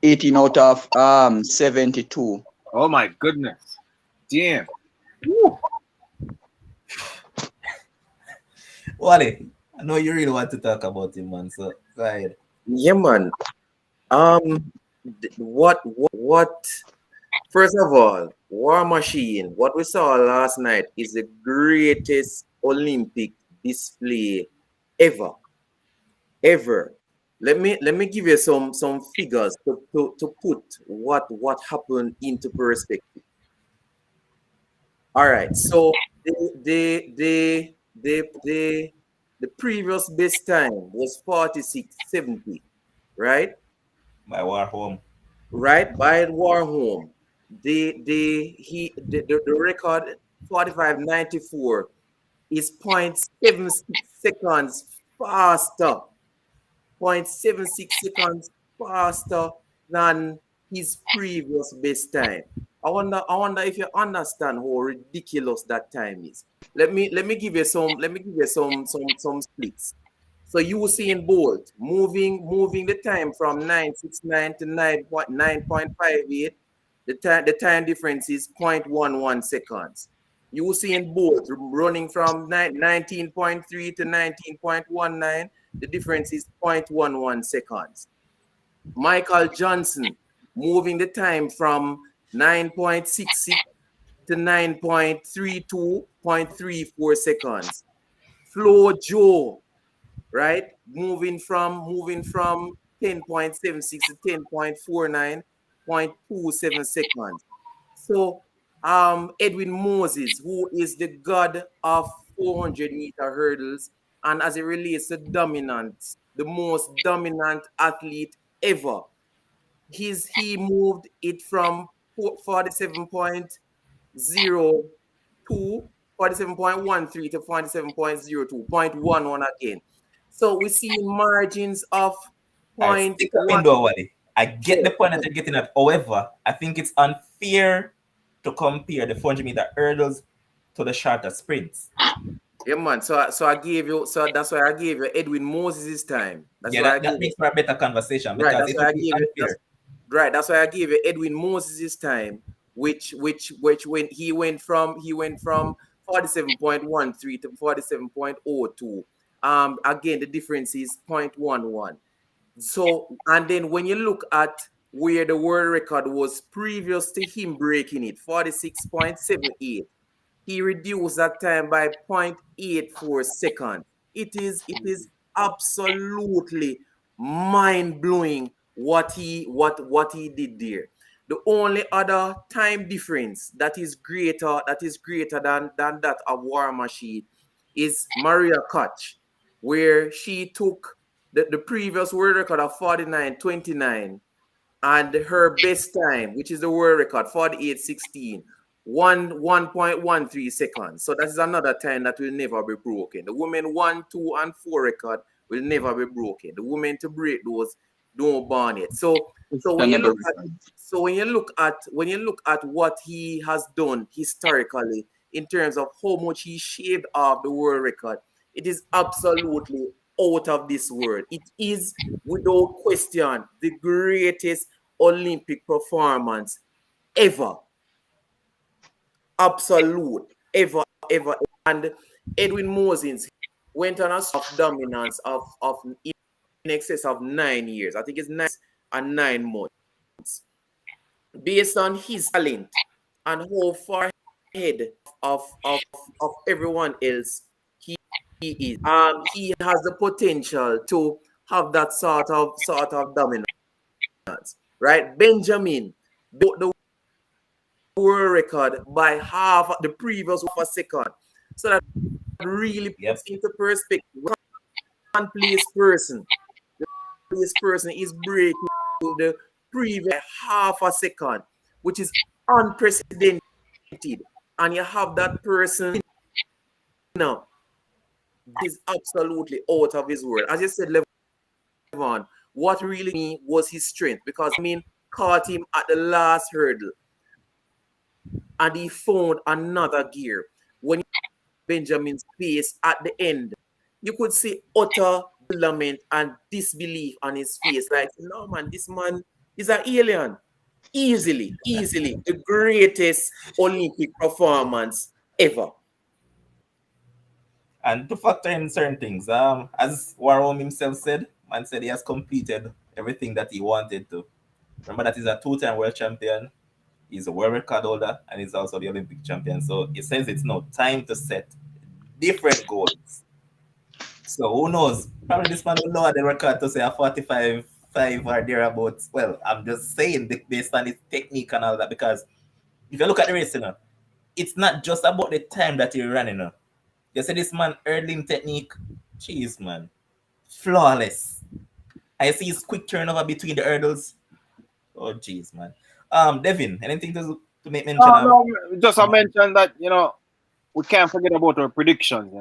18 out of 72. Oh my goodness. Damn. Woo. Wally, I know you really want to talk about him, man. So go ahead. Yeah, man. What First of all, War Machine, what we saw last night is the greatest Olympic display ever. Ever. Let me give you some figures to put what happened into perspective. All right. So the previous best time was 46.70, right? by War Home. Right by Warholm. The record 45.94 is 0.76 seconds faster, 0.76 seconds faster than his previous best time. I wonder if you understand how ridiculous that time is. Let me give you some splits. So you will see in Bolt moving the time from 9.69 to 9.58. The time difference is 0.11 seconds. You will see in Bolt running from 19.3 to 19.19. The difference is 0.11 seconds. Michael Johnson moving the time from 9.66 to 9.32.34 seconds. Flo Joe, right? Moving from 10.76 to 10.49.27 seconds. So Edwin Moses, who is the god of 400-meter hurdles, and as it relates to dominance, the most dominant athlete ever. He moved it from 47.02, 47.13 to 47.02, 0.11 again. So we see margins of All right, point stick a one. window, Wally. I get Yeah, the point that you're getting at. However, I think it's unfair to compare the 400-meter hurdles to the shorter sprints. yeah, man. So I gave you. So that's why I gave you Edwin Moses' time. That's Yeah, why I that gave you. makes for a better conversation Right. because That's it why would I be gave you. That's unfair. right. That's why I gave you Edwin Moses' time, which when he went from 47.13 to 47.02. Again, the difference is 0.11. So, and then when you look at where the world record was previous to him breaking it, 46.78, he reduced that time by 0.84 seconds. It is absolutely mind-blowing what he did there. The only other time difference that is greater than that of War Machine is Maria Koch, where she took the previous world record of 49.29 and her best time, which is the world record, 48.16, 1.13 seconds. So that is another time that will never be broken. The women 1, 2, and 4 record will never be broken. The women to break those don't burn it. So when you Sustainable look at record. so when you look at what he has done historically in terms of how much he shaved off the world record, it is absolutely out of this world. It is without question the greatest Olympic performance ever. Absolute. Ever. And Edwin Moses went on a soft dominance of in excess of 9 years. I think it's 9 and 9 months. Based on his talent and how far ahead of everyone else he is. He has the potential to have that sort of dominance. Right? Benjamin broke the world record by half the previous half a second. So that really Yep. puts into perspective one place person. This person is breaking the previous half a second, which is unprecedented. And you have that person now. This is absolutely out of his world. As you said, Levon, what really was his strength because caught him at the last hurdle and he found another gear. When Benjamin's face at the end, you could see utter bewilderment and disbelief on his face. Like, no man, this man is an alien. Easily the greatest Olympic performance ever. And to factor in certain things, as Warhol himself said, man said he has completed everything that he wanted to. Remember that he's a two-time world champion. He's a world record holder and he's also the Olympic champion. So it says it's now time to set different goals. So who knows? Probably this man will lower the record to say a 45-5 or thereabouts. Well, I'm just saying based on his technique and all that, because if you look at the race, it's not just about the time that you're running. You see this man hurdling technique, jeez man, flawless. I see his quick turnover between the hurdles. Oh jeez man. Devin, anything to make mention of? No, just I mentioned that we can't forget about our predictions.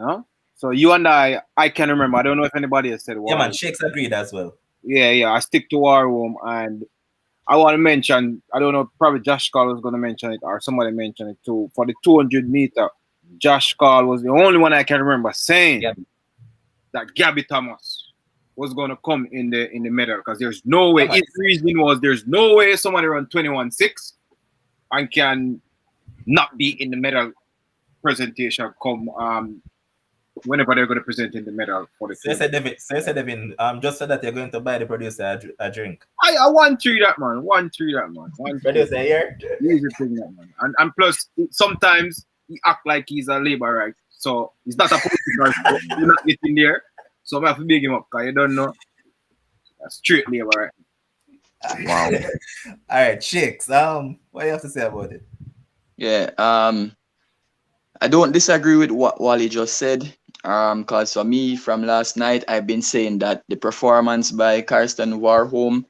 So you and I can remember. I don't know if anybody has said. Yeah man, Shakes agreed as well. Yeah. I stick to War Room, and I want to mention. I don't know. Probably Josh Call was going to mention it, or somebody mentioned it too. For the 200 meter, Josh Call was the only one I can remember saying that Gabby Thomas was going to come in the medal, because there's no way. His reason was there's no way somebody run 21.6 and can not be in the medal presentation come whenever they're going to present in the medal for the team. Say Devin, just so that you're going to buy the producer a drink. I want to that man. Producer here. He's the thing, that man. And plus sometimes he act like he's a labor right. So he's not a political. You're not getting there. So I have to big him up, because you don't know. That's straight labor right. Wow. All right, Shakes. What do you have to say about it? Yeah, I don't disagree with what Wally just said. Because for me, from last night, I've been saying that the performance by Karsten Warholm,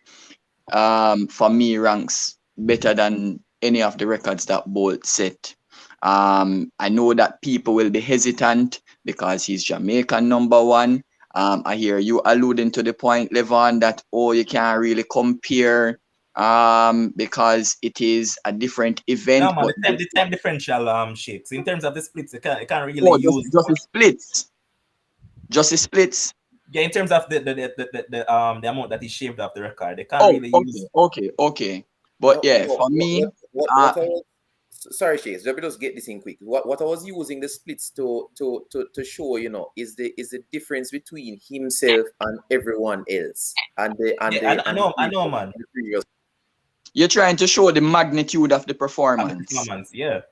for me, ranks better than any of the records that Bolt set. I know that people will be hesitant because he's Jamaican #1. I hear you alluding to the point, Levon, that you can't really compare because it is a different event. No, man, the time differential Shakes. In terms of the splits, you can't really use just the splits. Just the splits. Yeah, in terms of the amount that he shaved off the record, they can't really use. Okay. But for me, sorry, Shakes. Let me just get this in quick. What I was using the splits to show, is the difference between himself and everyone else. I know, man. You're trying to show the magnitude of the performance. Yeah.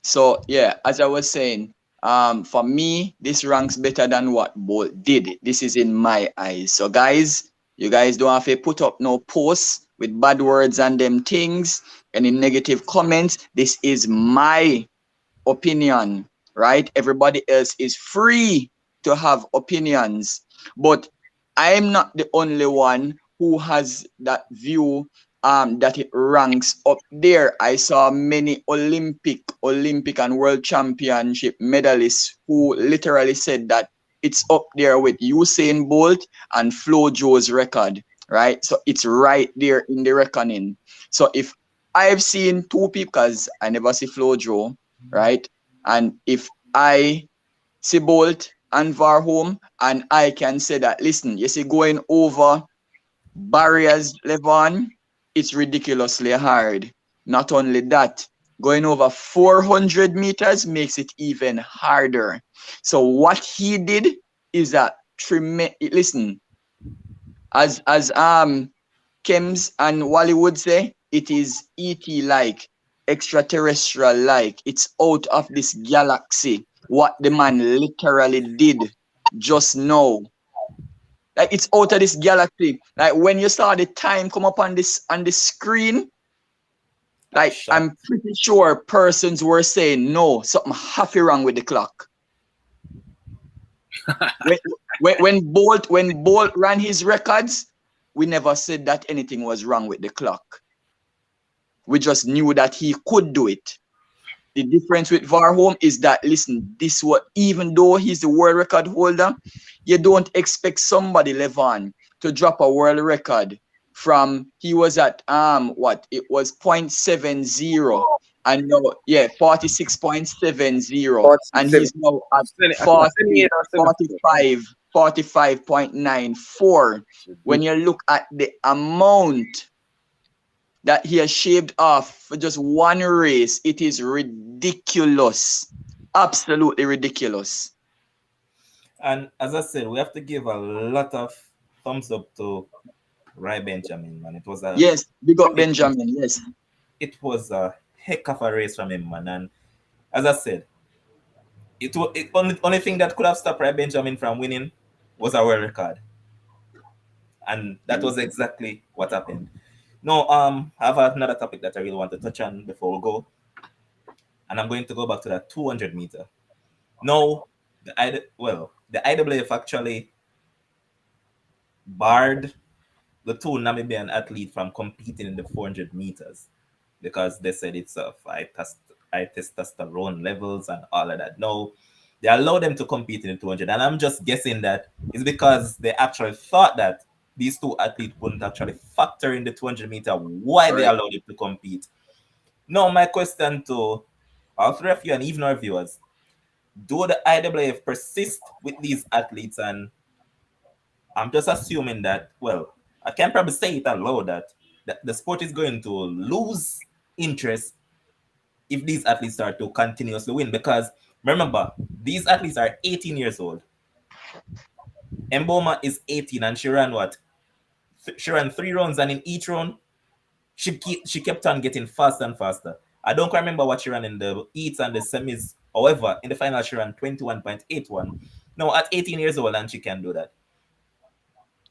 So as I was saying, for me, this ranks better than what Bolt did. This is in my eyes. So guys, you guys don't have to put up no posts with bad words and them things, any negative comments. This is my opinion, right? Everybody else is free to have opinions, but I'm not the only one who has that view that it ranks up there. I saw many Olympic and world championship medalists who literally said that it's up there with Usain Bolt and Flo Jo's record, right? So it's right there in the reckoning. So if I've seen two people, because I never see Flo Jo, right? And if I see Bolt and Varholm, and I can say that, listen, you see, going over barriers, Levon, it's ridiculously hard. Not only that, going over 400 meters makes it even harder. So what he did is a tremendous, listen, as Kems and Wally would say, it is ET-like, extraterrestrial-like. It's out of this galaxy. What the man literally did just now. Like, it's out of this galaxy. Like, when you saw the time come up on the screen, like, I'm pretty sure persons were saying, no, something halfway wrong with the clock. when Bolt ran his records, we never said that anything was wrong with the clock. We just knew that he could do it. The difference with Varholm is that, listen, this what, even though he's the world record holder, you don't expect somebody, Levon, to drop a world record from, he was at it was 0.70 and now 46.70 and he's now at 45.94. When you look at the amount that he has shaved off for just one race, it is ridiculous. Absolutely ridiculous. And as I said, we have to give a lot of thumbs up to Rai Benjamin, man. It was yes, big up Benjamin, yes. it was a heck of a race from him, man. And as I said, only thing that could have stopped Ray Benjamin from winning was a world record, and that was exactly what happened. No, I have another topic that I really want to touch on before we go, and I'm going to go back to that 200 meter. No, the IWF actually barred the two Namibian athletes from competing in the 400 meters because they said it's a high testosterone levels and all of that. No, they allowed them to compete in the 200, and I'm just guessing that it's because they actually thought that these two athletes wouldn't actually factor in the 200 meter. Why they allowed them to compete? Now, my question to all three of you and even our viewers: do the IWF persist with these athletes? And I'm just assuming that, well, I can probably say it aloud that the sport is going to lose interest if these athletes start to continuously win. Because remember, these athletes are 18 years old. Mboma is 18 and she ran what? She ran 3 rounds, and in each round, she kept on getting faster and faster. I don't quite remember what she ran in the heats and the semis. However, in the final, she ran 21.81. Now, at 18 years old, and she can do that.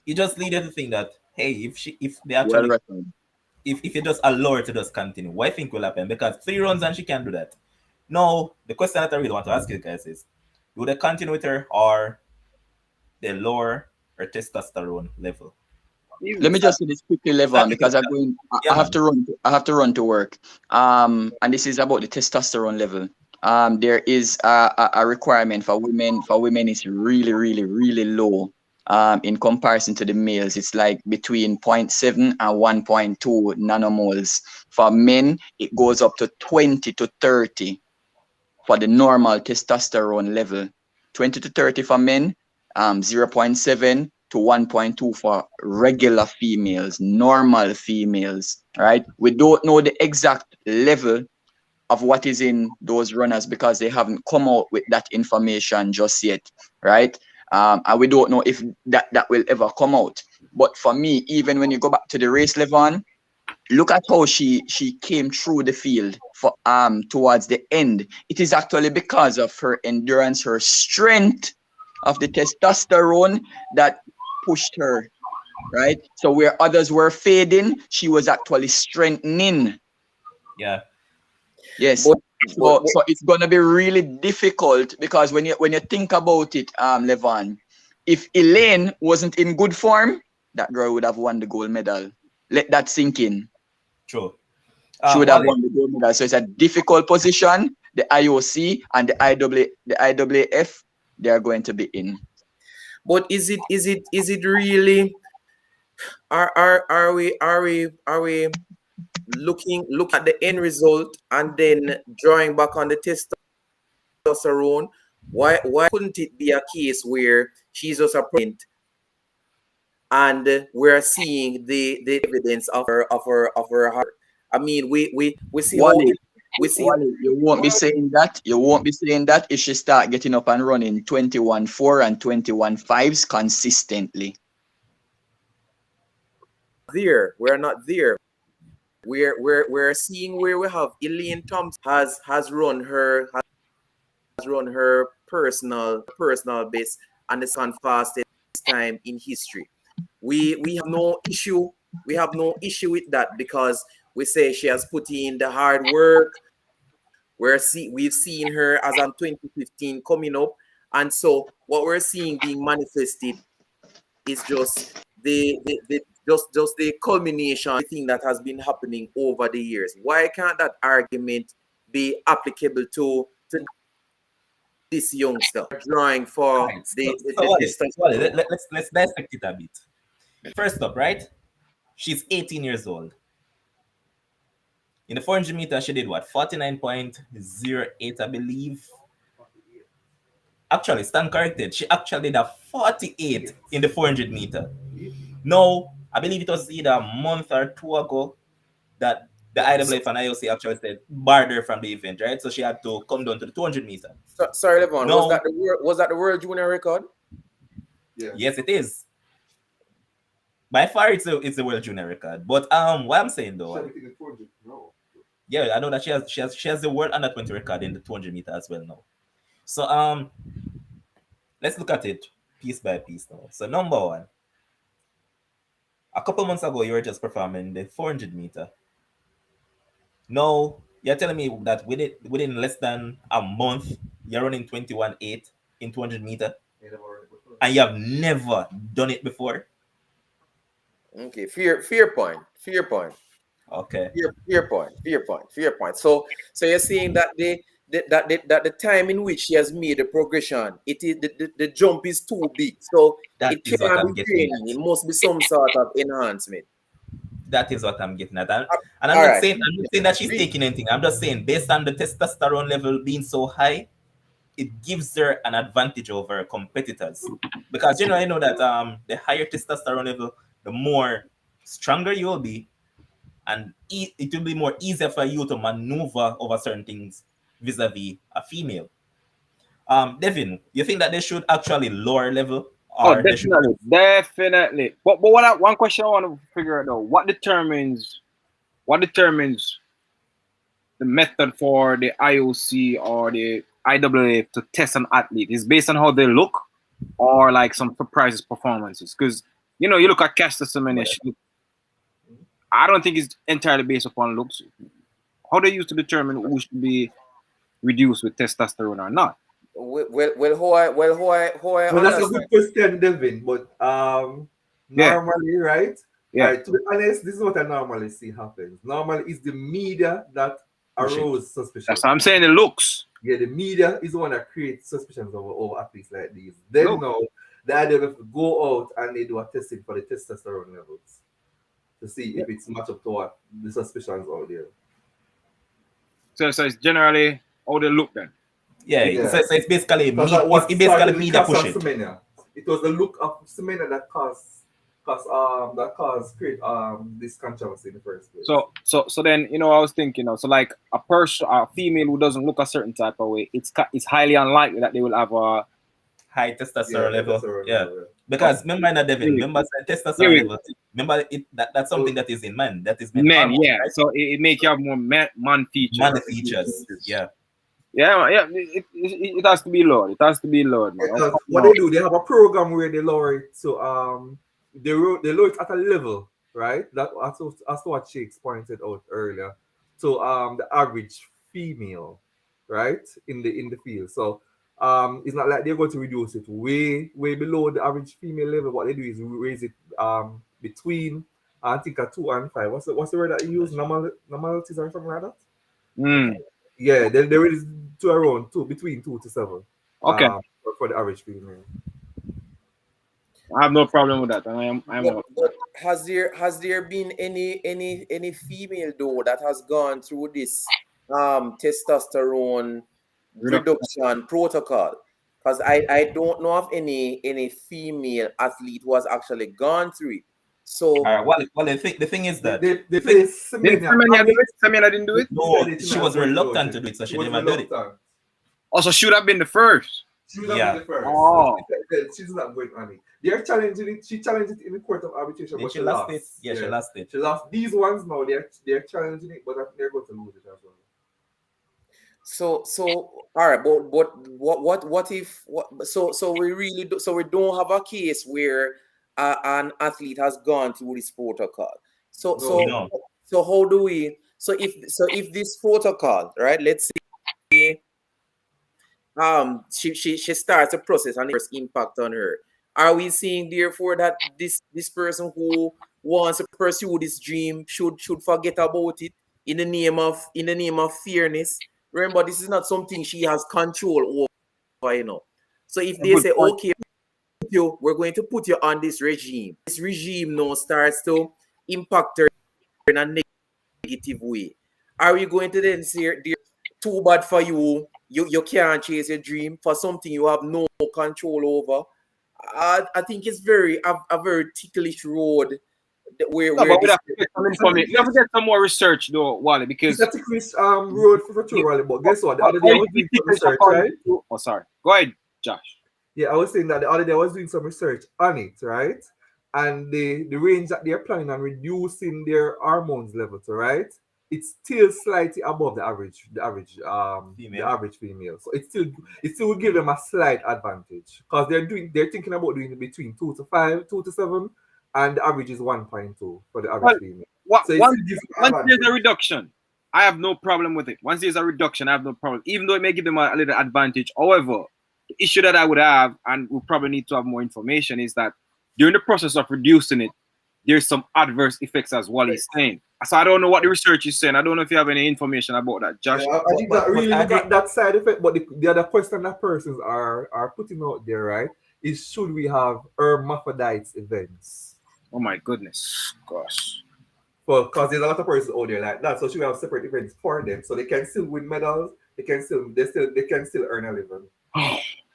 You just lead her to think that, hey, if they actually if you just allow her to just continue, what I think will happen? Because 3 rounds and she can do that. Now, the question that I really want to ask you guys is, do they continue with her or they lower her testosterone level? Let me just say this quickly, Levan, because I have to run. I have to run to work. And this is about the testosterone level. There is a requirement for women. For women, it's really, really, really low. In comparison to the males, it's like between 0.7 and 1.2 nanomoles. For men, it goes up to 20 to 30 for the normal testosterone level. 20 to 30 for men, 0.7 to 1.2 for regular females, normal females, right? We don't know the exact level of what is in those runners because they haven't come out with that information just yet, right? And we don't know if that will ever come out. But for me, even when you go back to the race, Levan, look at how she came through the field for towards the end. It is actually because of her endurance, her strength of the testosterone that pushed her, right? So where others were fading, she was actually strengthening. Yeah. Yes. So it's gonna be really difficult because when you think about it, Levan, if Elaine wasn't in good form, that girl would have won the gold medal. Let that sink in. True. She would have won the gold medal. So it's a difficult position. The IOC and the IWF, they are going to be in. But is it really? Are we looking at the end result and then drawing back on the testosterone? Why couldn't it be a case where she's just a print and we're seeing the evidence of her heart? I mean, we see Wally, we see. Wally, you won't be saying that. You won't be saying that if she start getting up and running 21.4 and 21.5s consistently. We're not there. We're seeing where we have Elaine Thompson has run her personal best and the second fastest time in history. We have no issue. We have no issue with that because we say she has put in the hard work. We've seen her as on 2015 coming up, and so what we're seeing being manifested is just just the culmination of the thing that has been happening over the years. Why can't that argument be applicable to this youngster drawing for let's dissect it a bit. First up, right? She's 18 years old. In the 400 meter, she did what? 49.08, I believe. Actually, stand corrected. She actually did a 48 in the 400 meter. No, I believe it was either a month or two ago that the IWF and IOC actually said barred her from the event, right? So she had to come down to the 200 meter. Sorry, Levon. No. Was that the world junior record? Yeah. Yes, it is. By far, it's the world junior record. But what I'm saying though, Yeah, I know that she has the world under 20 record in the 200 meter as well now. So let's look at it piece by piece now. So number one, a couple months ago you were just performing the 400 meter. Now you're telling me that within less than a month you're running 21.8 in 200 meter, and you have never done it before. Okay, fair point. Fair point. Okay. Fair point. So you're saying that the time in which she has made the progression, the jump is too big, so That it is what cannot I'm be getting training. It at. must be some sort of enhancement. That is what I'm getting at. And All right. I'm not saying that she's taking anything. I'm just saying based on the testosterone level being so high, it gives her an advantage over competitors. Because you know that the higher testosterone level, the more stronger you will be, and it will be more easier for you to maneuver over certain things vis-a-vis a female. Devin, you think that they should actually lower level, Oh, or they should? definitely. But one question I want to figure out though, what determines the method for the IOC or the IAA to test an athlete is based on how they look or like some surprises performances. Because you look at Caster Semenya, I don't think it's entirely based upon looks. How they used to determine who should be reduced with testosterone or not. How I Well, that's a understand. good question, Devin. But Yeah, normally, right? yeah. To be honest, this is what I normally see happens. Normally, it's the media that arouse suspicion. That's what I'm saying. The looks. Yeah, the media is the one that creates suspicions over athletes like these. Then Look. now, the idea of go out and they do a testing for the testosterone levels to see if it's match up to what the suspicions out there. So it's generally how they look then. Yeah, Yeah. so it's basically Because like what it's basically started the media cast push on it. Semenya. It was the look of Semenya that caused create this controversy in the first place. So then I was thinking, so like a female who doesn't look a certain type of way, it's highly unlikely that they will have a High testosterone level. testosterone Yeah. level, Because remember now, Devin, Really? remember testosterone Really? level. Remember that's something that is in man. That is men, hormone, yeah. right? So it make you have more man features. Man features. Yeah. Yeah. It has to be lowered. It has to be lowered, man. Because what they do, they have a program where they lower it to they lower it at a level, right? That as to what Shakes pointed out earlier. To the average female, right? In the field. So it's not like they're going to reduce it way below the average female level. What they do is raise it between I think a 2 and 5. What's the word that you use? Normalities or something like that? Mm. Yeah, they raise it to around between 2 to 7. Okay. For the average female. I have no problem with that. I'm But has there been any female though that has gone through this testosterone reduction protocol? Because I don't know of any female athlete who has actually gone through it. So All right. Well, the thing is that They play Semenya. Semenya didn't do it? no, she was reluctant to do it, so she never did it. Also, should have been the first. She was Yeah. not the first. Oh. She's not going on it. They're challenging it. She challenged it in the court of arbitration, but She lost it. Yeah, she lost it. She lost. These ones now, they're challenging it, but they're going to lose it as well. So all right, but what if we don't have a case where an athlete has gone through this protocol. No. So how do we if this protocol, right, let's say she starts a process and first impact on her, are we seeing therefore that this person who wants to pursue this dream should forget about it in the name of fairness? Remember, this is not something she has control over, So if they say, okay, we're going to put you on this regime now starts to impact her in a negative way, are we going to then say they're too bad for you? You can't chase your dream for something you have no control over? I think it's a very ticklish road where But we this, have to get some information. We have to get some more research though, Wally, because It's a ticklish road for sure, Wally. But guess what? The other day I was doing some research, right? Oh, sorry. Go ahead, Josh. Yeah, I was saying that the other day I was doing some research on it, right? And the range that they're planning on reducing their hormones levels, right? it's still slightly above the average Female. the average female. So it still will give them a slight advantage because they're thinking about doing it between 2 to 5, 2 to 7, and the average is 1.2 for the average Well, female. What, So it's once, still gives them once there's advantage. a reduction, I have no problem with it. Once there's a reduction, I have no problem, even though it may give them a little advantage. However, the issue that I would have, and we probably need to have more information, is that during the process of reducing it, there's some adverse effects as well. He's saying. So I don't know what the research is saying. I don't know if you have any information about that, Josh. Yeah, I did not really I look at that side effect, but the other question that persons are putting out there, right, is should we have hermaphrodites events? Oh my goodness, gosh. Well, because there's a lot of persons out there like that, so should we have separate events for them so they can still win medals, they can still earn a living.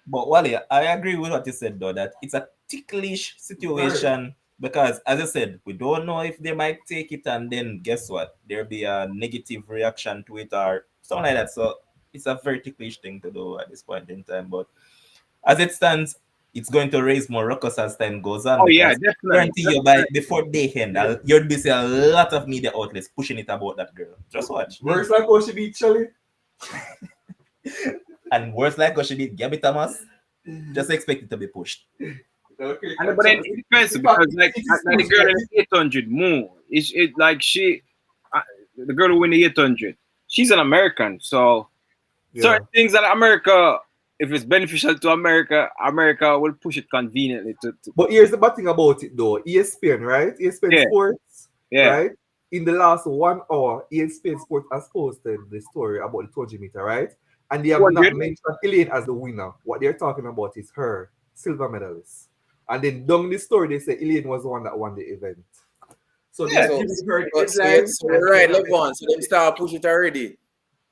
But Wally, I agree with what you said though, that it's a ticklish situation because as I said, we don't know if they might take it and then guess what? There'll be a negative reaction to it or something like that. So it's a very ticklish thing to do at this point in time. But as it stands, it's going to raise more ruckus as time goes on. Oh yeah, because definitely. guarantee you by before they end, you'll be seeing a lot of media outlets pushing it about that girl. Just watch. Worse like how she beat Shelly. And worse like how she beat Gabby Thomas, just expect it to be pushed. Okay, And, but then it depends because like the girl in the 800 more. It like the girl who win the 800. She's an American, so certain things that America, if it's beneficial to America, America will push it conveniently to But here's the bad thing about it though. ESPN, right? ESPN Sports, right? In the last 1 hour, ESPN Sports has posted the story about the 200 meter, right? And they have not mentioned Elaine as the winner. What they're talking about is her silver medalist. And then down the story, they say Elaine was the one that won the event. So Yeah, they're giving her the so headline. right, Levon. So them start push it already.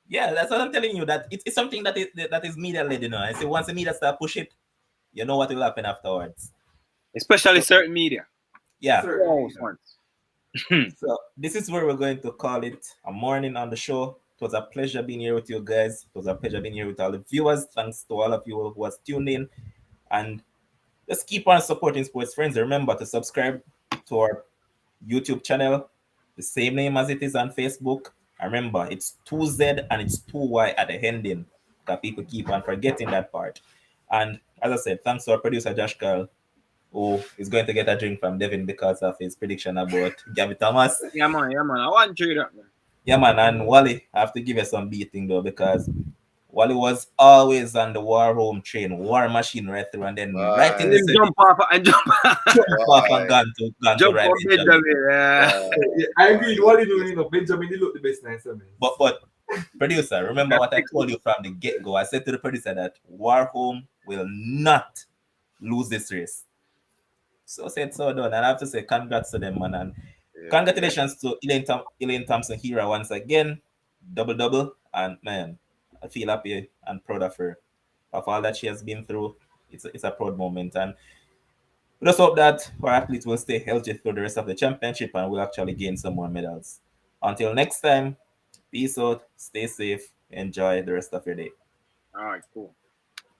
Yeah, that's what I'm telling you. That it's something that is media led, you know. I say once the media start push it, you know what will happen afterwards. especially certain media. Yeah. Always once. So this is where we're going to call it a morning on the show. It was a pleasure being here with you guys. It was a pleasure being here with all the viewers. Thanks to all of you who was tuned in. And just keep on supporting Sports Friends. Remember to subscribe to our YouTube channel, the same name as it is on Facebook. And remember, it's 2Z and it's 2Y at the ending, because people keep on forgetting that part. And as I said, thanks to our producer Josh Carl, who is going to get a drink from Devin because of his prediction about Gabby Thomas. Yeah, man. I want to that, man. Yeah, man. And Wally, I have to give you some beating though, because Wally was always on the war home train, war machine right through, and then right in the city, Jump off and jump off and gone to right off Benjamin. Yeah. I agree. What you know, Benjamin, he looked the best nice. But producer, remember what I told you from the get-go. I said to the producer that Warhome will not lose this race. So said so done. And I have to say congrats to them, man. And congratulations to Elaine Thompson Hira once again. Double. And man, I feel happy and proud of her. Of all that she has been through. It's a proud moment. And we just hope that our athletes will stay healthy through the rest of the championship and will actually gain some more medals. Until next time, peace out, stay safe, enjoy the rest of your day. All right, cool.